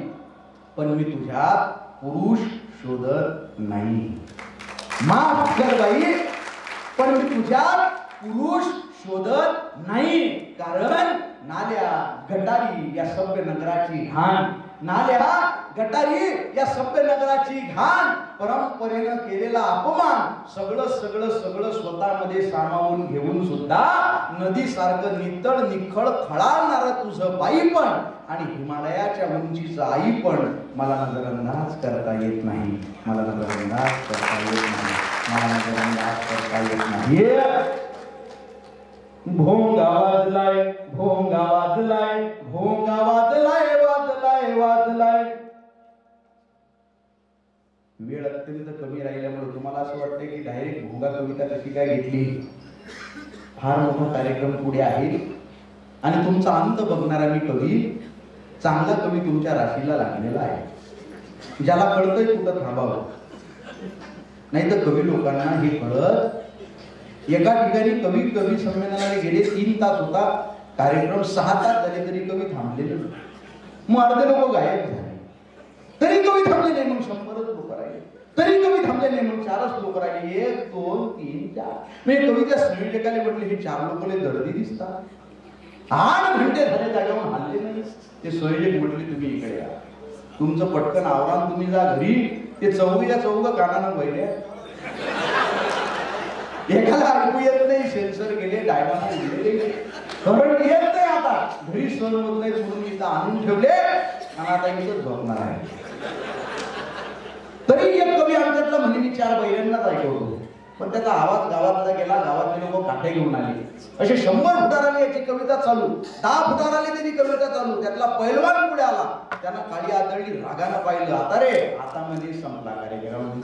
पण मी तुझ्यात पुरुष शोधत नाही. माफ कर बाई, पण मी तुझ्यात पुरुष शोधत नाही. कारण नाल्या गटारी या सभ्य नगराची घाण, नाल्या गटारी या सभ्य नगराची घाण, परंपरेनं केलेला अपमान, सगळं सगळं सगळं स्वतःमध्ये सामावून घेऊन सुद्धा नदीसारखं नितळ निखळ खळावणारं तुझं बाईपण आणि हिमालयाच्या उंचीचं आईपण मला नजरअंदाज करता येत नाही. मला नजरअंदाज करता येत नाही. मला नजरअंदाज करता येत नाही. भोंगा वाजलाय, भोंगा वाजलाय, भोंगा वाजलाय, वाजलाय वाजलाय. वेळ अत्यंत कमी राहिल्यामुळे तुम्हाला असं वाटतंय की डायरेक्ट भोंगा कविता कशी काय घेतली. फार मोठा कार्यक्रम पुढे आहे आणि तुमचा अंत बघणारा मी कवी, चांगला कवी तुमच्या राशीला लागलेला आहे, ज्याला कळतंय कुठं थांबावं. नाही तर कवी लोकांना हे कळत. एका ठिकाणी कवी संमेलनाला गेले, 3 तास होता कार्यक्रम, 6 तास झाले तरी कवी थांबलेले. मग अर्धे लोक गायब झाले, तरी कवी थांबले नाही. मग 100च लोक राहिले, तरी कवी थांबले नाही. मग 4च लोक राहिले. 1 2 3 4. मी कविच्या संयोजकाने म्हटले हे 4 लोक दर्दी दिसतात. 8 घंटे झाले जागेवर हल्ले नाही. ते संयोजक म्हटले तुम्ही इकडे या, तुमचं पटकन आवरान तुम्ही जा घरी. ते चौघ कानानं पहिले, एकाला ऐकू येत नाही, सेन्सर गेले, डायमंड गेले, करंट येत नाही. आता घरी सण होत नाही म्हणून इथं आणून ठेवले आणि आता इथं झोपणार आहे. तरी एक कवी आमच्यातला म्हणजे मी 4 बैलांनाच ऐकवतो, पण त्याचा आवाज गावातला गेला. गावातले लोक काठे घेऊन आले. असे 100 फुटाराने याची कविता चालू, 10 फुटाराने त्यांनी कविता चालू. त्यातला पैलवान पुढे आला, त्यानं काळी आदळली, रागानं पाहिलं. आता रे आता मध्ये संपला कार्यक्रम,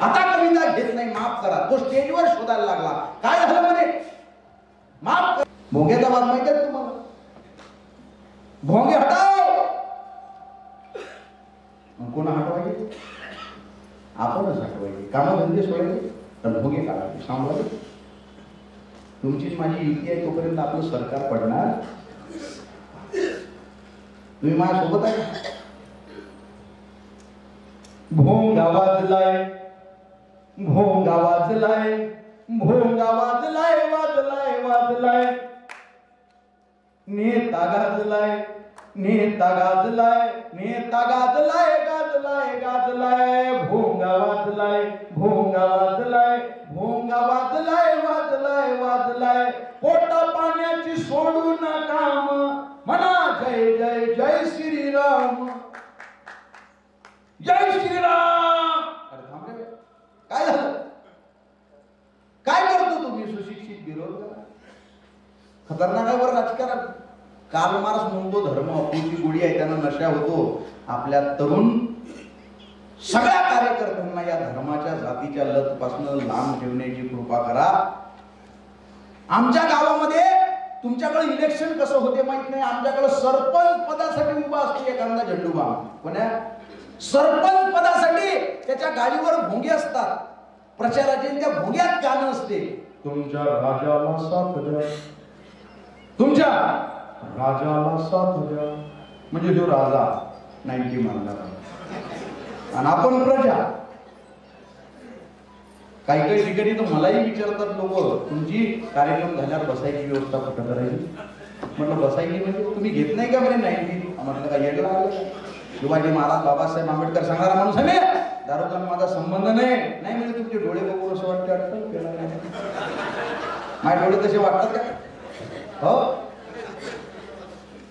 आता कविता घेत नाही, माफ करा. तो स्टेजवर शोधायला लागला. काय झालं म्हणे, माफ कर. भोंग्याचा वाद माहिती आहे तुम्हाला? भोंगे हटाव. कोण हटवायचे? आपणच हटवायचे. कामधंदे सोडायचे तर भोंगे काढायचे, सांभाळायचे. तुमची माझी युती आहे तोपर्यंत आपलं सरकार पडणार. तुम्ही माझ्यासोबत आहे. भोंगा वाजलाय, भोंगा वाजलाय, भोंगा वाजलाय, वाजलाय वाजलाय. नेता गाजलाय, नेता गाजलाय, नेता गाजलाय, गाजलाय गाजलाय. भोंगा वाजलाय, भोंगा वाजलाय, भोंगा वाजलाय, वाजलाय वाजलाय. पोटा पाण्याची सोडू नका म्हणा जय जय जय श्रीराम, जय श्रीराम. काय झालं? काय करतो तुम्ही सुशिक्षित विरोध? खतरनाक आहे बरं राजकारण. कार्ल मार्क्स म्हणतो धर्म अपुची गोडी आहे, त्यांना नशा होतो. आपल्या तरुण सगळ्या कार्यकर्त्यांना या धर्माच्या जातीच्या लत पासून लांब ठेवण्याची कृपा करा. आमच्या गावामध्ये तुमच्याकडे इलेक्शन कसं होते माहित नाही, आमच्याकडे सरपंच पदासाठी उभा असतो एखादा झेंडूबाम. कोण्या सरपंच पदासाठी त्याच्या गाडीवर भोंगे असतात प्रचाराचे, त्या भोंग्यात गाणं असते, तुमच्या राजाला साथ द्या, तुमच्या राजाला साथ द्या. म्हणजे जो राजा 90 मानणार आणि आपण प्रजा. काही काही ठिकाणी तर मलाही विचारतात लोक, तुमची कार्यक्रम झाल्यावर बसायची व्यवस्था कुठं करायची. म्हटलं बसायची म्हणजे तुम्ही घेत नाही का म्हणे 90. म्हटलं काय येडला आलं. शिवाजी महाराज बाबासाहेब आंबेडकर सांगणारा माणूस आहे, दारूचा माझा संबंध नाही. नाही म्हणजे तुमचे डोळे बघून असं वाटतं माझे डोळे तसे वाटतात का? हो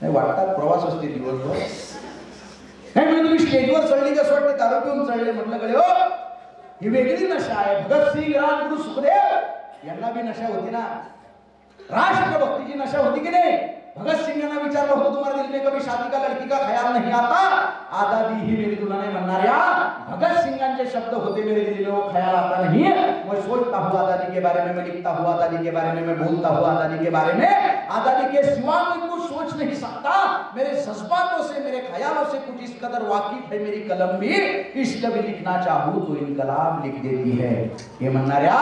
नाही वाटतात, प्रवास असते दिवसभर. नाही म्हणजे तुम्ही स्टेजवर चढली कसं वाटते दारू पिऊन चढले. म्हटलं कडे हो ही वेगळी नशा आहे. भगतसिंग, राजगुरु, सुखदेव यांना भी नशा होती ना, राष्ट्रभक्तीची नशा होती की नाही. भगत सिंग यांना विचारलं होतं तुम्हारे दिल में कभी शादी का लड़की का ख्याल नहीं आता, आजादी ही मेरी दुल्हन है म्हणणाऱ्या भगत सिंगांचे शब्द होते मेरे दिल में वो ख्याल आता नहीं, मैं सोचता हूँ आजादी के बारे में, मैं लिखता हूँ आजादी के बारे में, मैं बोलता हूँ आजादी के बारे में, आजादी के सिवा मैं कुछ सोच नहीं सकता. मेरे जज्बातों से, मेरे ख्यालों से कुछ इस कदर वाकिफ है मेरी कलम भी, इसलिए लिखना चाहूँ तो इनकलाब लिख देती है. हे म्हणणाऱ्या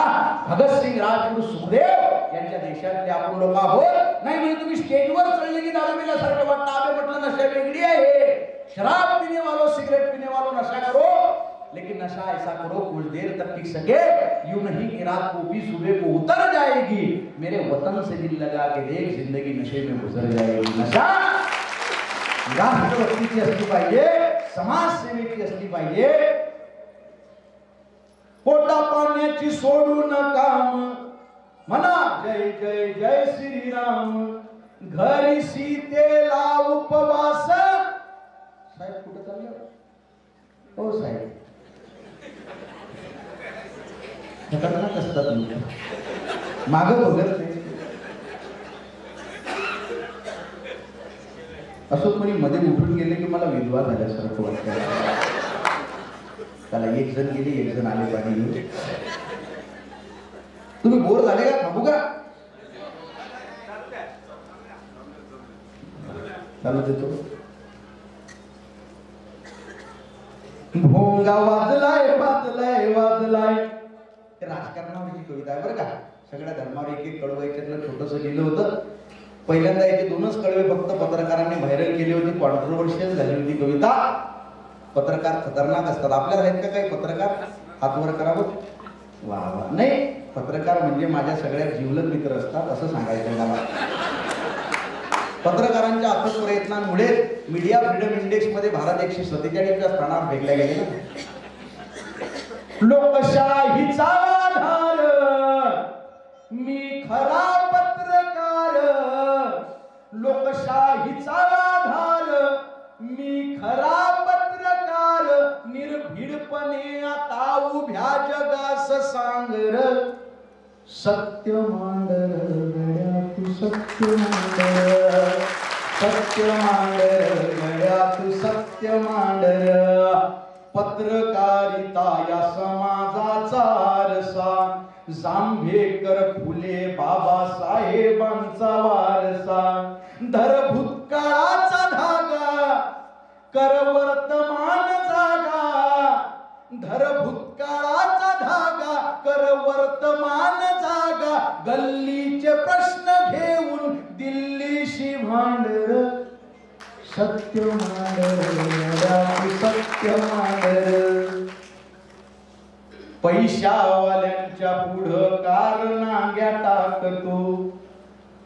भगतसिंग, राजगुरु, सुखदेव यांच्या देशातले आपण लोक आहोत. नाही म्हणजे तुम्ही स्टेजवर चढले की दारू पिल्यासारखं वाटतं. आम्ही म्हटलं नशा वेगळी आहे. शराब पीने वालों, सिगरेट पीने वालों नशा करो, लेकिन नशा ऐसा करो कुछ देर तक टिक सके, यूं नहीं कि रात को भी सुबह को उतर जाएगी. मेरे वतन से दिल लगा के देख, जिंदगी नशे में गुजर जाएगी. नशा राष्ट्रभक्तीची असली पाहिजे, समाजसेवेची असली पाहिजे. पोटा पाण्याची सोडून काम म्हणा जय जय जय श्रीराम, घरी सीतेला उपवास. साहेब कुठे चालले हो साहेब? खतरनाक असतात लोक, मागं बघत नाही. असं कोणी मध्ये उठून गेले की मला विधवा झाल्यासारखं वाटतं. त्याला एक जण गेले, एक जण आले पाहिजे. तुम्ही बोर झाले का? थांबू का? चालू देतो. भोंगा वाजलाय वाजलाय वाजलाय. राजकारणावरची कविता आहे बरं का. सगळ्या धर्मावर एक एक कडवं याच्यातलं छोटंसं लिहिलं होतं. पहिल्यांदा याचे 2च कडवे फक्त पत्रकारांनी व्हायरल केली होती. कॉन्ट्रोवर्शियल झाली होती कविता. पत्रकार खतरनाक असतात. आपल्याला आहेत का काही पत्रकार? हातवर करावं. वा वा. नाही, पत्रकार म्हणजे माझ्या सगळ्या जीवलग मित्र असतात असं सांगायचं मला. पत्रकारांच्या अथक प्रयत्नांमुळे मीडिया फ्रीडम इंडेक्स मध्ये भारत 147व्या स्थानावर भेटला गेले ना. लोकशाहीचा आधार मी खरा पत्रकार, लोकशाहीचा आधार मी खरा पत्रकार, निर्भीडपणे आता उभ्या जगास सांगर, सत्य मांडर गड्या तू सत्य मांडर, सत्य मांडर गड्या तू सत्य मांडर. पत्रकारिता या समाजाचा आरसा, जांभेकर, फुले, बाबासाहेबांचा वारसा. धर भूतकाळाचा धागा, कर वर्तमान जागा, धर भूतकाळाचा धागा, कर वर्तमान जागा. गल्लीचे प्रश्न घेऊन दिल्लीशी भांडर, सत्य मांडर सत्य मांडर. पैशावाल्यांच्या पुढं कार नांग्या टाकतो,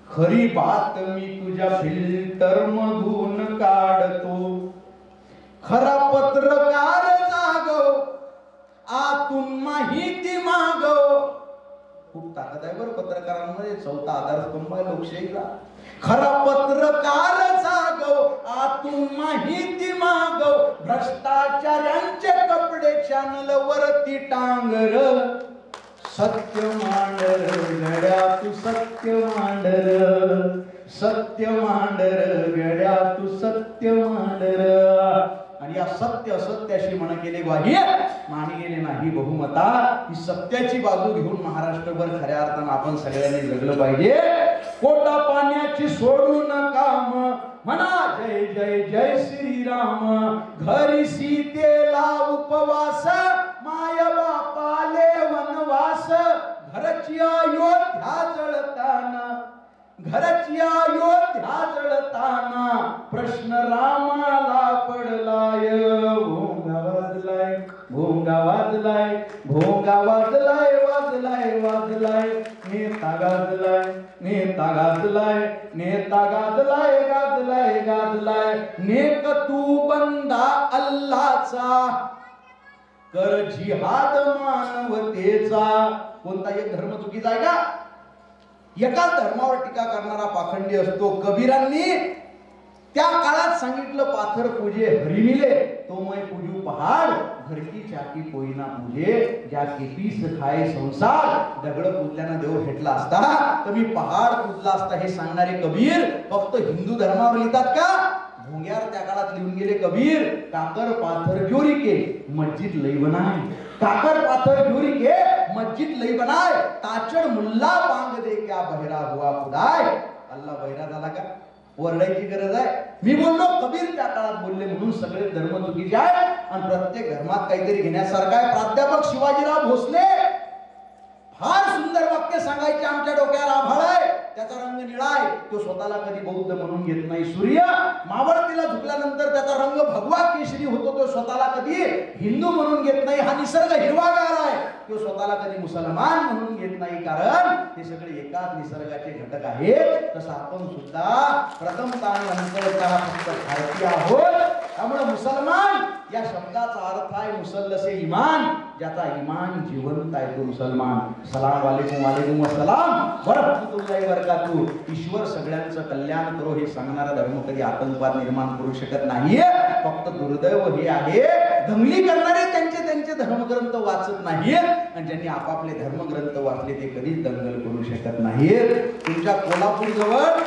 खरी बातमी तुझ्या फिल्टर मधून काढतो. खरा पत्रकार जागव, आतून माहिती मागव. खूप ताकद आहे बरं पत्रकारांमध्ये. 4था आधारस्तंभ आहे लोकशाहीचा. खरा पत्रकार जागव, आतून माहिती मागव. भ्रष्टाचार्यांचे कपडे चॅनल वरती टांगर, सत्य मांडर गड्या तू सत्य मांडर, सत्य मांडर गड्या तू सत्य मांडर. आणि या सत्य असत्याशी म्हण केले ग्वाही मानी गेले नाही बहुमता. ही सत्याची बाजू घेऊन महाराष्ट्रभर खऱ्या अर्थानं आपण सगळ्यांनी जगलं पाहिजे. पोटा पाण्याची सोडून काम म्हणा जय जय जय श्रीराम. घरी सीतेला उपवास माय बापाले वनवास. घरची अयोध्या जळताना घरची अयोध्या जळताना प्रश्न रामाला पडलाय. भोंगा वाजलाय भोंगा वाजलाय भोंगा वाजलाय वाजलाय वाजलाय. नेता गाजलाय नेता गाजलाय नेता गाजलाय गाजलाय गाजलाय. नेक तू बंदा अल्लाचा कर जिहाद मानवतेचा. कोणता एक धर्म चुकीचा आहे का? एकाच धर्मावर टीका करणारा पाखंडी असतो. कबीरांनी त्या काळात सांगितलं पाथर पूजे हरी मिले तो मैं पूजू पहाड. घरकी चाकी कोईना पूजे ज्या केपीस खाय संसार. दगड पूजल्यानं देव भेटला असता तर मी पहाड पूजला असता हे सांगणारे कबीर फक्त हिंदू धर्मावर लिहितात का? भोंग्यावर त्या काळात लिहून गेले कबीर. काकर पाथर जोरी के मस्जिद लई बनाय. काकर पाथर जोरी के मस्जिद लई बनाय. ताचड़ मुल्ला बांग दे क्या बहरा हुआ खुदाय. अल्लाह बहिरा झाला का? ओरडायची गरज आहे? मी बोललो कबीर त्या काळात बोलले म्हणून सगळे धर्म चुकीचे आहेत आणि प्रत्येक धर्मात काहीतरी घेण्यासारखं आहे. प्राध्यापक शिवाजीराव भोसले फार सुंदर वाक्य सांगायचे. आमच्या डोक्यावर आभाळ आहे त्याचा रंग निळा आहे. तो स्वतःला कधी बौद्ध म्हणून घेत नाही. सूर्य मावळतीला झुकल्यानंतर त्याचा रंग भगवा केशरी होतो. तो स्वतःला कधी हिंदू म्हणून घेत नाही. हा निसर्ग हिरवागार आहे. तो स्वतःला कधी मुसलमान म्हणून घेत नाही कारण हे सगळे एकाच निसर्गाचे घटक आहेत. तसं आपण सुद्धा प्रथमतः नंतरचा फक्त भारतीय आहोत. त्यामुळे मुसलमान या शब्दाचा अर्थ आहे मुसल्लसे इमान. ज्याचा इमान जिवंत आहे तो मुसलमान. सलाम वालेकुम वालेकुम अस्सलाम वरहमतुल्लाहि वबरकातुहू. ईश्वर सगळ्यांचं कल्याण करो हे सांगणारा धर्म कधी आतंकवाद निर्माण करू शकत नाहीये. फक्त दुर्दैव हे आहे दंगली करणारे त्यांचे त्यांचे धर्मग्रंथ वाचत नाहीत आणि ज्यांनी आपापले धर्मग्रंथ वाचले ते कधीच दंगल करू शकत नाहीत. तुमच्या कोल्हापूर जवळ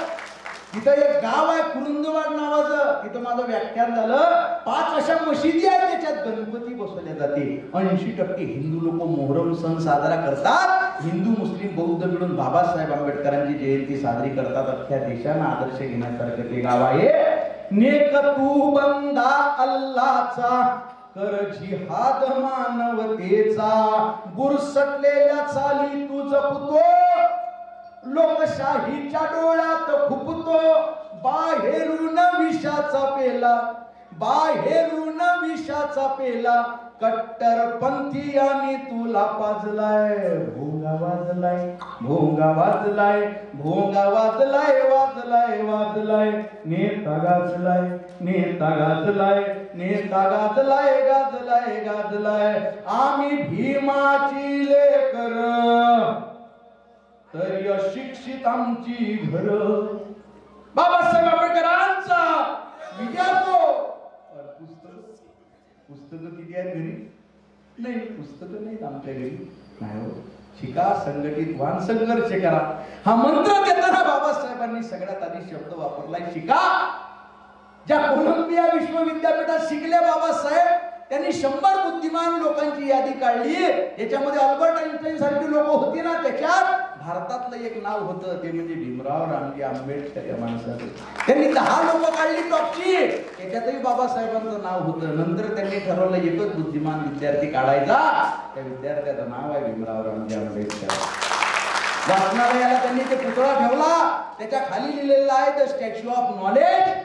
तिथं एक गाव आहे कुरुंदवाड नावाचं. तिथं माझं व्याख्यान झालं. 5 अशा मशिदी आहेत त्याच्यात गणपती बसवले जाते. 80% हिंदू लोक मोहरम सण साजरा करतात. हिंदू मुस्लिम बौद्ध मिळून बाबासाहेब आंबेडकरांची जयंती साजरी करतात. अख्ख्या देशानं आदर्श घेण्यासारखं ते गाव आहे. नेक तू बंदा अल्लाचा कर जिहाद मानवतेचा. गुरसटलेल्या चाली तू जपतो लोकशाहीच्या डोळ्यात खुपतो. बाहेरून विषाचा पेला बाहेरून विषाचा पेला. कट्टरपंथीयांनी तुला पाजलाय. भोंगा वाजलाय भोंगा वाजलाय भोंगा वाजलाय वाजलाय वाजलाय. नेता गाजलाय नेता गाजलाय नेता गाजलाय गाजलाय गाजलाय. आम्ही भीमाची लेकर तरी अशिक्षित आमची घर. बाबासाहेब आंबेडकरांचा विद्यार्थो. पुस्तकं किती आहेत घरी? नाही पुस्तकं नाहीत आमच्या घरी. नाही हो. शिका संघटित व्हा संघर्ष करा हा मंत्र देताना बाबासाहेबांनी सगळ्यात आधी शब्द वापरलाय शिका. ज्या कोलंबिया विश्वविद्यापीठात शिकले बाबासाहेब त्यांनी 100 बुद्धिमान लोकांची यादी काढली. याच्यामध्ये अल्बर्ट आइन्स्टाईन सारखी लोक होती ना. त्याच्यात भारतातलं एक नाव होतं ते म्हणजे भीमराव रामजी आंबेडकर या माणसाचं. त्यांनी 10 लोक काढली टॉपची. त्याच्यातही बाबासाहेबांचं नाव होतं. नंतर त्यांनी ठरवलं एकच बुद्धिमान विद्यार्थी काढायचा. त्या विद्यार्थ्याचं नाव आहे भीमराव रामजी आंबेडकर. वाचनालयाला त्यांनी ते पुतळा ठेवला. त्याच्या खाली लिहिलेलं आहे द स्टॅच्यू ऑफ नॉलेज.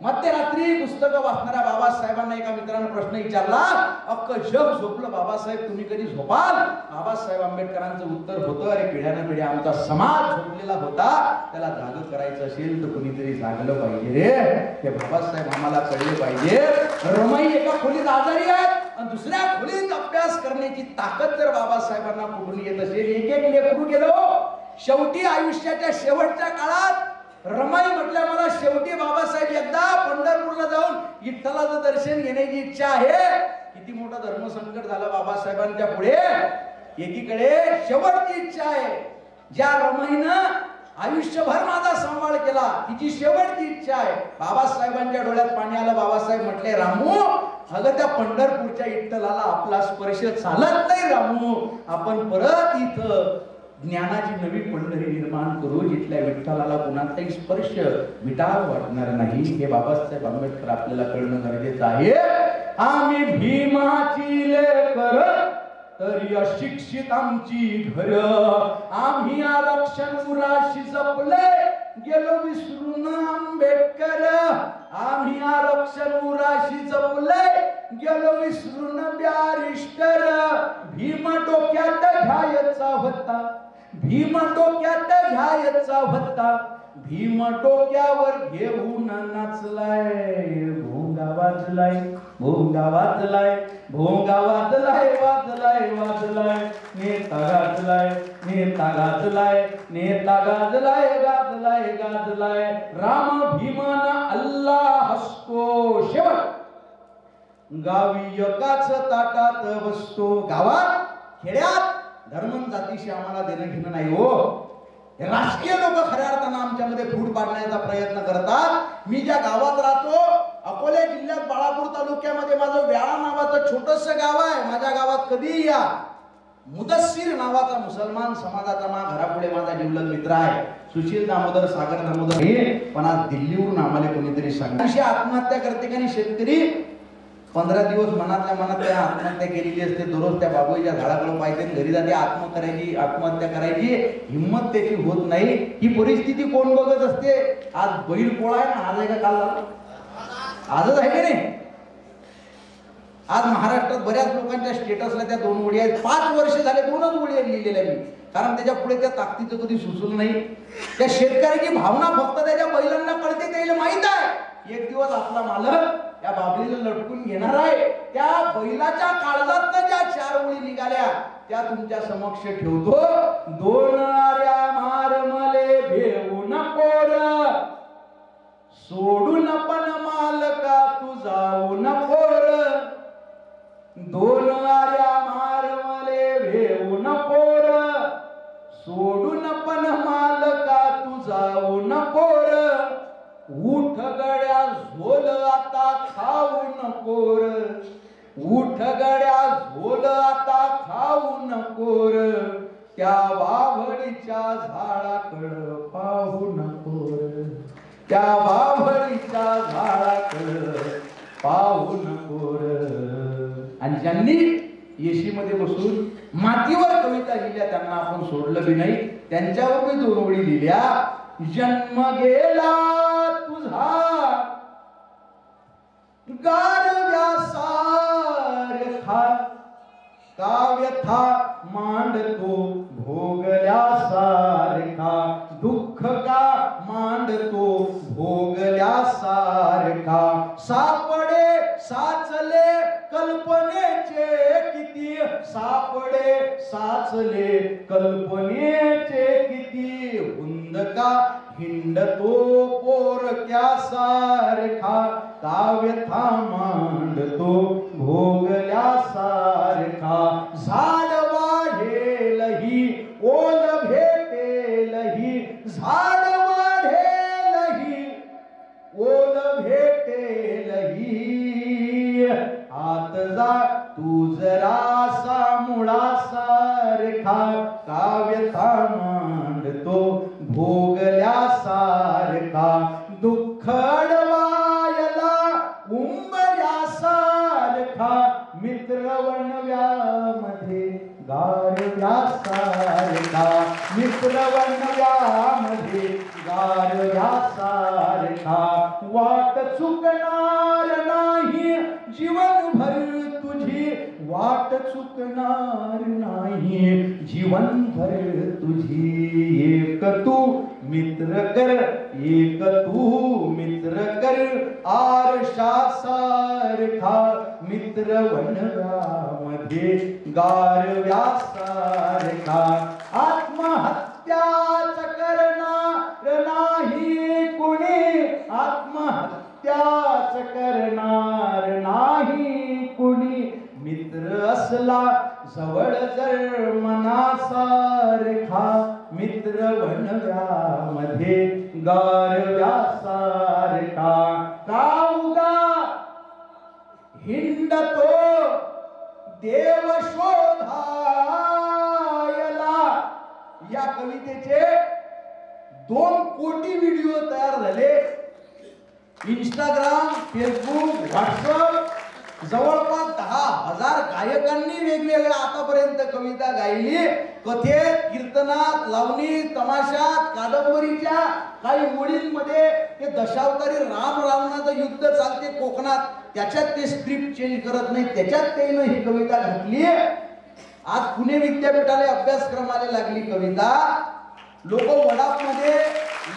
मध्यरात्री पुस्तकं वाचणाऱ्या बाबासाहेबांना एका मित्राने प्रश्न विचारला. अख्खं जग झोपलं बाबासाहेब तुम्ही कधी झोपाल? बाबासाहेब आंबेडकरांचं उत्तर होतं अरे पिढ्यानं पिढ्या आमचा समाज झोपलेला होता. त्याला जाग करायचं असेल तर कुणीतरी जागलं पाहिजे रे. हे बाबासाहेब आम्हाला कळले पाहिजे. रमाई एका खोलीत आजारी आहेत आणि दुसऱ्या खोलीत अभ्यास करण्याची ताकद जर बाबासाहेबांना कुठून येत असेल. एक एक लेकरू गेलो. शेवटी आयुष्याच्या शेवटच्या काळात रमाई म्हटल्या मला शेवटी बाबासाहेब एकदा पंढरपूरला जाऊन विठ्ठलाचं दर्शन घेण्याची इच्छा आहे. किती मोठा धर्मसंकट झालं बाबासाहेबांच्या पुढे. एकीकडे शेवटची इच्छा आहे. ज्या रमाईनं आयुष्यभर माझा सांभाळ केला तिची शेवटची इच्छा आहे. बाबासाहेबांच्या डोळ्यात पाणी आलं. बाबासाहेब म्हटले रामू अगं त्या पंढरपूरच्या विठ्ठलाला आपला स्पर्श चालत नाही रामू. आपण परत इथं ज्ञानाची नवी पंढरी निर्माण करू जिथल्या विठ्ठलाला कुणाचाही स्पर्श मिटाव वाटणार नाही. हे बाबासाहेब आंबेडकर आपल्याला कळणं गरजेचं आहे. आम्ही भीमाची लेकर तरी अशिक्षित आमची घर. आम्ही आरक्षण उराशी जपले गेलो विसरून आंबेडकर. आम्ही आरक्षण उराशी जपले गेलो विसरून बॅरिस्टर. भीम डोक्यात घ्यायचा होता, भीम डोक्यात घ्यायचा होता, भीम डोक्यावर घेऊन नाचलाय. भोंगा वाजलाय, भोंगा वाजलाय, भोंगा वाजलाय, वाजलाय वाजलाय. नेता गाजलाय, नेता गाजलाय, नेता गाजलाय, गाजलाय गाजलाय. राम भीमान अल्लाह हसतो. शेवट गावी एकाच ताटात बसतो. गावात खेड्यात धर्म जातीशी आम्हाला देणं घेणं नाही हो. राजकीय लोक खऱ्या अर्थानं आमच्यामध्ये फूट पाडण्याचा प्रयत्न करतात. मी ज्या गावात राहतो अकोले जिल्ह्यात बाळापूर तालुक्यामध्ये माझं व्याळा नावाचं छोटस गाव आहे. माझ्या गावात कधीही या. मुदस्सीर नावाचा मुसलमान समाजाचा घरापुढे माझा जिवलग मित्र आहे. सुशील दामोदर, सागर दामोदर. पण आज दिल्लीवरून आम्हाला कोणीतरी सांगितलं आत्महत्या करते का शेतकरी. 15 दिवस मनातल्या मनात त्या आत्महत्या केलेली असते. दररोज त्या बाबूच्या झाडाकडे पाहिजे, घरी जाते आत्महत्या करायची हिंमत त्याची होत नाही. ही परिस्थिती कोण बघत असते. आज बैल पोळा आहे ना, आज आहे का काल झाला, आजच आहे की नाही. आज महाराष्ट्रात बऱ्याच लोकांच्या स्टेटसला त्या 2 ओळी आहेत. 5 वर्ष झाले 2च ओळी लिहिलेल्या मी. कारण त्याच्या पुढे त्या ताकदीचं कधी सुचलं नाही. त्या शेतकऱ्याची भावना फक्त त्याच्या बैलांना कळते, त्याला माहित आहे एक दिवस आपला मालक त्या बाबलीला लटकून घेणार आहे. त्या बैलाच्या काळजातनं ज्या 4 ओळी निघाल्या त्या तुमच्या समक्ष ठेवतो. 2 आऱ्या मार मले भेऊ नकोर, सोडून पण मालका तू जाऊ नकोर. 2 आऱ्या मार मले भेऊ नकोर, सोडून पण मालका तू जाऊ नकोर. उठ गड्या झोल आता खाऊ नकोर, उठ गड्या झोल आता खाऊ नकोर. त्या बाभळीच्या झाडाकडं पाहू नकोर, त्या बाभळीच्या झाडाकडं पाहू नकोर. आणि ज्यांनी येशीमध्ये बसून मातीवर कविता लिहिल्या त्यांना आपण सोडलं बी नाही. त्यांच्यावर मी 2 ओळी लिहिल्या. जन्म गेला तुझा गारव्यासारखा, काव्यथा मांडतो भोगल्यासारखा. दुःख का मांडतो भोगल्यासारखा. सापडे साचले कल्पनेचे किती, सापडे साचले कल्पनेचे किती. हुंदका हिंडतो पोरक्यासारखा, काव्यथा मांडतो भोगल्यासारखा. झाड वाढेलही ओल भेटेलही, झाड वाढेलही ओल भेटेलही. आत जा तू जरासा मुळासारखा, काव्यथा मांडतो भोगल्यासारखा. दुःख अडवायला उंबऱ्यासारखा, मित्र वणव्यामध्ये गारव्यासारखा. मित्र वणव्यामध्ये गारव्यासारखा. वाट चुकणार नाही जीवनभर तुझी, वाट चुकणार नाही जीवनभर तुझी. एक तू मित्र कर, एक तू मित्र कर आरशासारखा. मित्र वणव्यामध्ये गारव्यासारखा. आत्महत्याच करणार नाही कुणी, आत्महत्याच करणार नाही कुणी. मित्र असला जवळ जर मनासारखा, मित्र वणव्यामध्ये गारव्यासारखा. काऊगा हिंडतो देव शोधायला. या कवितेचे 2 कोटी व्हिडिओ तयार झाले. इंस्टाग्राम, फेसबुक, व्हॉट्सअप जवळपास 10,000 गायकांनी वेगवेगळ्या आतापर्यंत कविता गायली. कथेत, कीर्तनात, लावणीत, तमाशात, कादंबरीच्या काही ओळींमध्ये ते दशावतारी राम रावणाचं युद्ध चालते कोकणात, त्याच्यात ते स्क्रिप्ट चेंज करत नाही, त्याच्यात त्यानं ही कविता घातली. आज पुणे विद्यापीठाला अभ्यासक्रमाला लागली कविता. लोक वडापमध्ये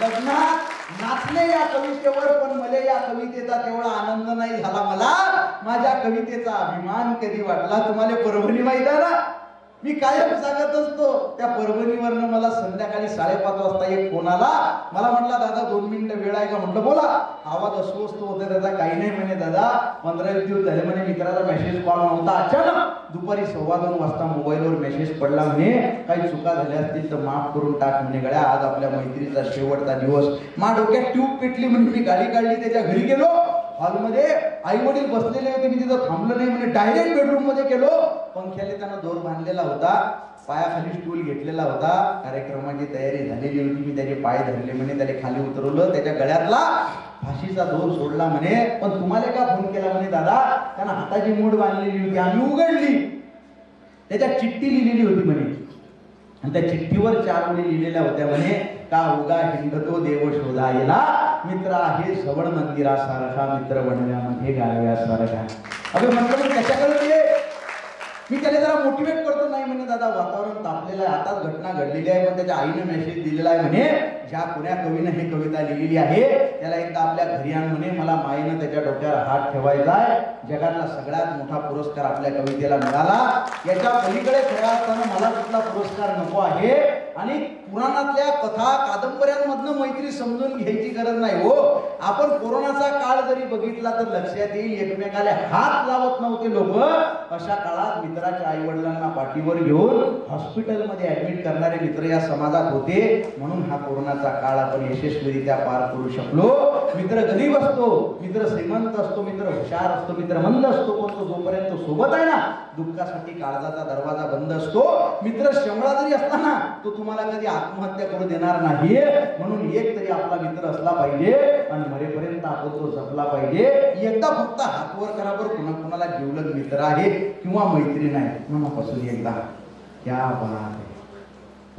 लग्नात नाचले या कवितेवर, पण मला या कवितेचा तेवढा आनंद नाही झाला. मला माझ्या कवितेचा अभिमान कधी वाटला. तुम्हाला परभणी माहित आहे ना, मी कायम सांगत असतो. त्या परभणीवरनं मला संध्याकाळी 5:30 वाजता एक फोन आला. मला म्हटला, दादा 2 मिनिटं वेळ आहे का? म्हटलं बोला. आवाज अस्वस्थ होता त्याचा. काही नाही म्हणे दादा, 15 दिवस झाले म्हणे, मित्राचा मेसेज कॉल नव्हता. अचानक दुपारी 2:15 वाजता मोबाईलवर मेसेज पडला म्हणे, काही चुका झाल्या असतील तर माफ करून टाक म्हणे गड्या, आज आपल्या मैत्रीचा शेवटचा दिवस. मा डोक्यात ट्यूब पेटली म्हणे. मी गाडी काढली, त्याच्या घरी गेलो. हॉलमध्ये आई वडील बसलेले होते, मी तिथं थांबलो नाही म्हणे. डायरेक्ट बेडरूम मध्ये गेलो. पंख्याला त्यांना दोर बांधलेला होता, पायाखाली स्टूल घेतलेला होता. कार्यक्रमाची तयारी झालेली होती. मी त्याचे पाय धरले म्हणे, त्याने खाली उतरवलं. त्याच्या गळ्यातला फाशीचा दोर सोडला म्हणे. पण तुम्हाला का फोन केला म्हणे दादा? त्यांना हाताची मूठ बांधलेली होती, आम्ही उघडली. त्याच्यात चिठ्ठी लिहिलेली होती म्हणे, आणि त्या चिठ्ठीवर 4 ओळी लिहिलेल्या होत्या म्हणे, का उगा हिंडतो देव शोधायला, मित्र आहे सवड मंदिरासारखा, मित्र बनव्यामध्ये गारव्यासारखा. अबे म्हटलं मी कशाकडे, मी त्याला जरा मोटिवेट करतो. नाही म्हणे दादा, वातावरण तापलेलं आहे, आताच घटना घडलेली आहे. पण त्याच्या आईने मेसेज दिलेला आहे म्हणे, ज्या कोण्या कवीनं ही कविता लिहिलेली आहे त्याला एकदा आपल्या घरी आण म्हणे, मला मायेनं त्याच्या डोक्यावर हात ठेवायचा आहे. जगातला सगळ्यात मोठा पुरस्कार आपल्या कवितेला मिळाला. याच्या पलीकडे खऱ्या अर्थानं मला कुठला पुरस्कार नको आहे. आणि पुराणातल्या कथा कादंबऱ्यांमधनं मैत्री समजून घ्यायची गरज नाही हो. आपण कोरोनाचा काळ जरी बघितला तर लक्षात येईल, एकमेकाला हात लावत नव्हते लोक. अशा काळात मित्राच्या आई वडिलांना पाठीवर घेऊन हॉस्पिटलमध्ये ऍडमिट करणारे मित्र या समाजात होते. म्हणून हा कोरोनाचा काळ आपण यशस्वीरित्या पार करू शकलो. मित्र गरीब असतो, मित्र श्रीमंत असतो, मित्र हुशार असतो, मित्र मंद असतो, पण तो जोपर्यंत सोबत आहे ना, दुःखासाठी काळजाचा दरवाजा बंद असतो. मित्र शंभरा जरी असला ना, तो तुम्हाला कधी आत्महत्या करू देणार नाही. म्हणून एक तरी आपला मित्र असला पाहिजे, आणि मरेपर्यंत आपण तो जपला पाहिजे. एकदा फक्त हातवर करा बरं, कुणाला जिवलग मित्र आहे किंवा मैत्री नाही मनापासून एकदा. क्या बात,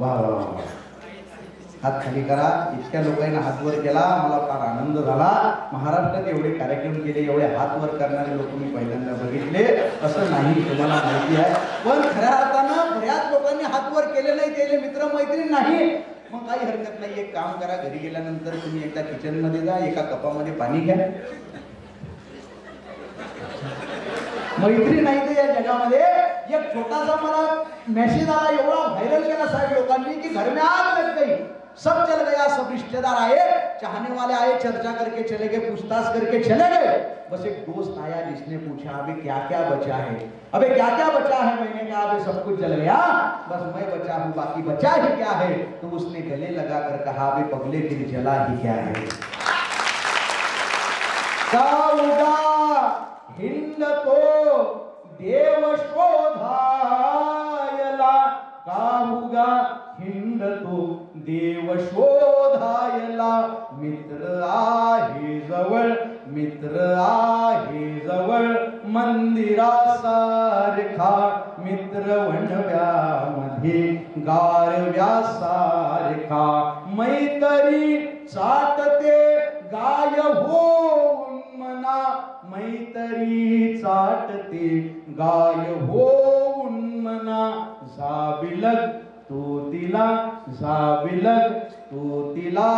वा वा वा. हात खाली करा. इतक्या लोकांना हातवर केला, मला फार आनंद झाला. महाराष्ट्रात एवढे कार्यक्रम केले, एवढे हातवर करणारे लोक मी पहिल्यांदा बघितले. असं नाही, तुम्हाला माहिती आहे. पण खऱ्या अर्थानं बऱ्याच लोकांनी हातवर केले नाही, त्याले मित्र मैत्रीण नाही. मग काही हरकत नाही, एक काम करा, घरी गेल्यानंतर तुम्ही एकदा किचन मध्ये जा, एका कपामध्ये पाणी घ्या. मैत्री नाही तर या जगामध्ये. एक छोटासा मला मेसेज आला, एवढा व्हायरल केला साहेब लोकांनी की घर में आग लग गई, सब चल गया, सब रिश्तेदार आए, चाहने वाले आए, चर्चा करके चले गए, पूछताछ करके चले गए. बस एक दोस्त आया जिसने पूछा अभी क्या क्या बचा है, अबे क्या क्या बचा है. मैंने कहा अभी सब कुछ चल गया, बस मैं बचा हूँ, बाकी बचा ही क्या है. तो उसने गले लगा कर कहा अभी पगले फिर जला ही क्या है. काउगा हिंडतो देव शोधायला, काहुगा हिंडतो देव शोधायला. मित्र आहे जवळ, मित्र आहे जवळ, मंदिरासारखा, मित्र वणव्यामध्ये गारव्यासारखा. मैत्री चाटते गाय होऊन मना, मैत्री चाटते गाय होऊन मना. जाबिलग तो तिला, जाबिलग तो तिला,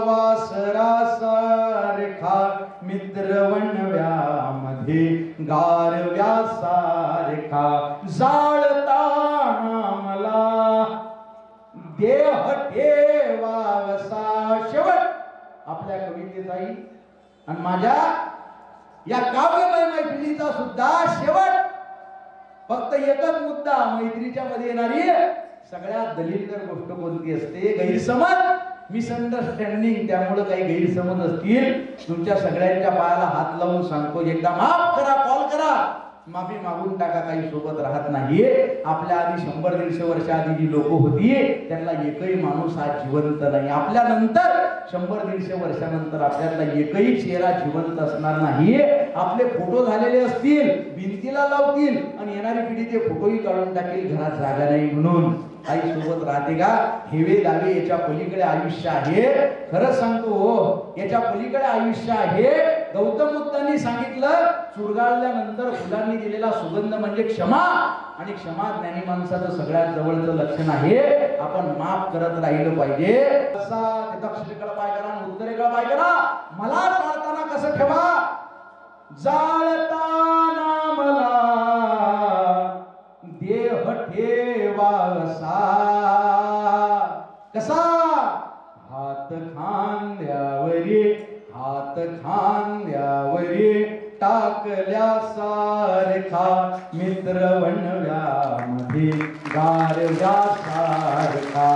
वासरा सारखा, मित्र वणव्यामध्ये गारव्यासारखा. जाळताना मला देह ठेवावसा. शेवट आपल्या कवितेचाही आणि माझ्या या काव्यमय मैत्रिणीचा सुद्धा शेवट फक्त एकच मुद्दा. मैत्रीच्या मध्ये येणारी सगळ्यात दलिंदर गोष्ट कोणती असते? गैरसमज, मिसअंडरस्टँडिंग. त्यामुळे काही गैरसमज असतील, तुमच्या सगळ्यांच्या पायाला हात लावून सांगतो, एकदा माफ करा, कॉल करा. माफी मागून टाका, काही सोबत राहत नाही. आपल्या आधी 100-150 वर्ष आधी जी लोक होती त्यांना एकही माणूस आज जिवंत नाही. आपल्या नंतर 100-150 वर्षानंतर आपल्याला एकही चेहरा जिवंत असणार नाही. आपले फोटो झालेले असतील, भिंतीला लावतील आणि येणारी पिढी ते फोटोही काढून टाकेल, घरात जागा नाही म्हणून. आई सोबत राहते का? हेवे दावे याच्या पलीकडे आयुष्य आहे. खरं सांगतो हो, याच्या पलीकडे आयुष्य आहे. गौतम बुद्धांनी सांगितलं, चुरगाळल्यानंतर फुलांनी दिलेला सुगंध म्हणजे क्षमा, आणि क्षमा ज्ञानी माणसाचं सगळ्यात जवळचं लक्षण आहे. आपण माफ करत राहिलं पाहिजे. कसा दक्षिणेकडे पाय करा, उत्तरेकडे पाय करा. मला जाळताना कसं ठेवा? जाळताना मला देह ठेवासा. कसा? हात खांद्यावरी, हात खांद्यावरी टाकल्या सारखा, मित्र वणव्यामध्ये गारव्या सारखा.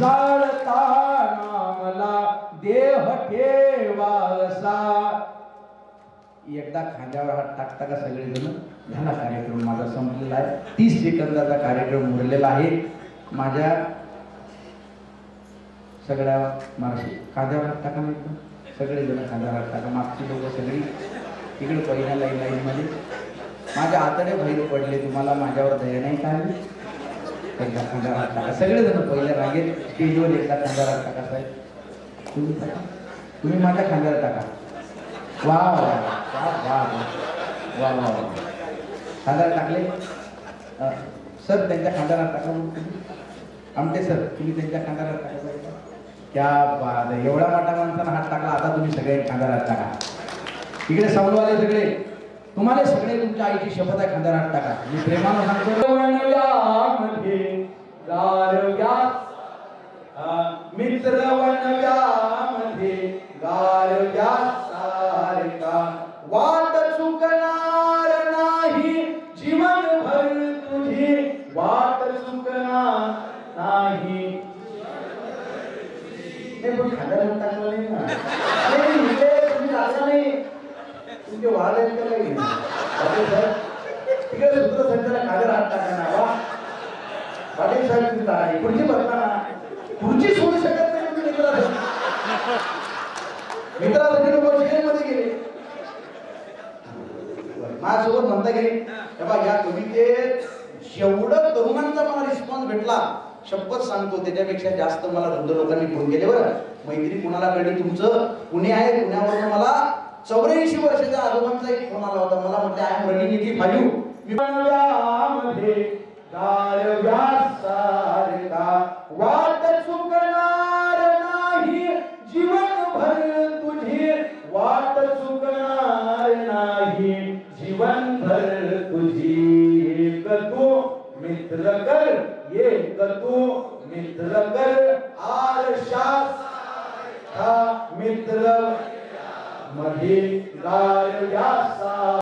जाळताना मला देह ठेवासा. एकदा खांद्यावर हात टाकता का सगळेजण? झाला कार्यक्रम माझा संपलेला आहे. 30 सेकंदाचा कार्यक्रम उरलेला आहे. माझ्या सगळ्या माणशी खांद्यावर हात टाका, सगळेजण खांद्यावर हात टाका. मागची लोक सगळी तिकडे पहिल्या लाईन मध्ये. माझ्या आतडे बाहेर पडले, तुम्हाला माझ्यावर दया नाही का? एकदा खांद्यावर हात टाका सगळेजण पहिल्या रांगेत. स्टेजवर एकदा खांद्यावर हात टाका साहेब. तुम्ही टाका, तुम्ही माझ्या खांद्यावर टाका. वा वा वा वा वा वा. खांद्यावर टाकले सर, त्यांच्या खांद्यावर टाका. आमटे सर, तुम्ही त्यांच्या खांद्यावर टाका. क्या बात आहे. एवढा मोठा माणसाला हात टाकला. आता तुम्ही सगळे खांद्यावर हात टाका. इकडे साऊंडवाले सगळे, तुम्हाला सगळे तुमच्या आईची शपथ आहे, खांद्यावर हात टाका. मी प्रेमानं सांगतो, मित्र वनव्यामध्ये गारव्या सारखा. वाट चुकणार नाही जीवनभर तुझी, वाट चुकणार नाही. खांद्यावर टाकलं नाही ना, तुम्ही राजा नाही, तुमचे वाद आहेत का काही? तिकडे सूत्रसंचालक खांद्यावर हात टाका ना. वा पाटील साहेब, तुम्ही काय खुर्ची बसताना खुर्ची सोडू शकत नाही तुम्ही. मित्रासाठी लोक जेलमध्ये गेले. माझ्यासोबत म्हणता गेले, तेव्हा या कवितेत जेवढं तरुणांचा मला रिस्पॉन्स भेटला, शपथ सांगतो त्याच्यापेक्षा जास्त मला वृद्ध लोकांनी फोन केले. बरं, मैत्री कुणाला कळली? तुमचं पुणे आहे, पुण्यावरून मला 84 वर्षाच्या आजोबांचा एक फोन आला होता. मला म्हटलं, आय एम रनिंग इट 5. वाट चुकणार नाही जीवनभर तुझी, वाट चुकणार नाही जीवनभर तुझी. एक तू मित्र कर, एक तू मित्र कर, आरशात मित्र मध्ये गारव्या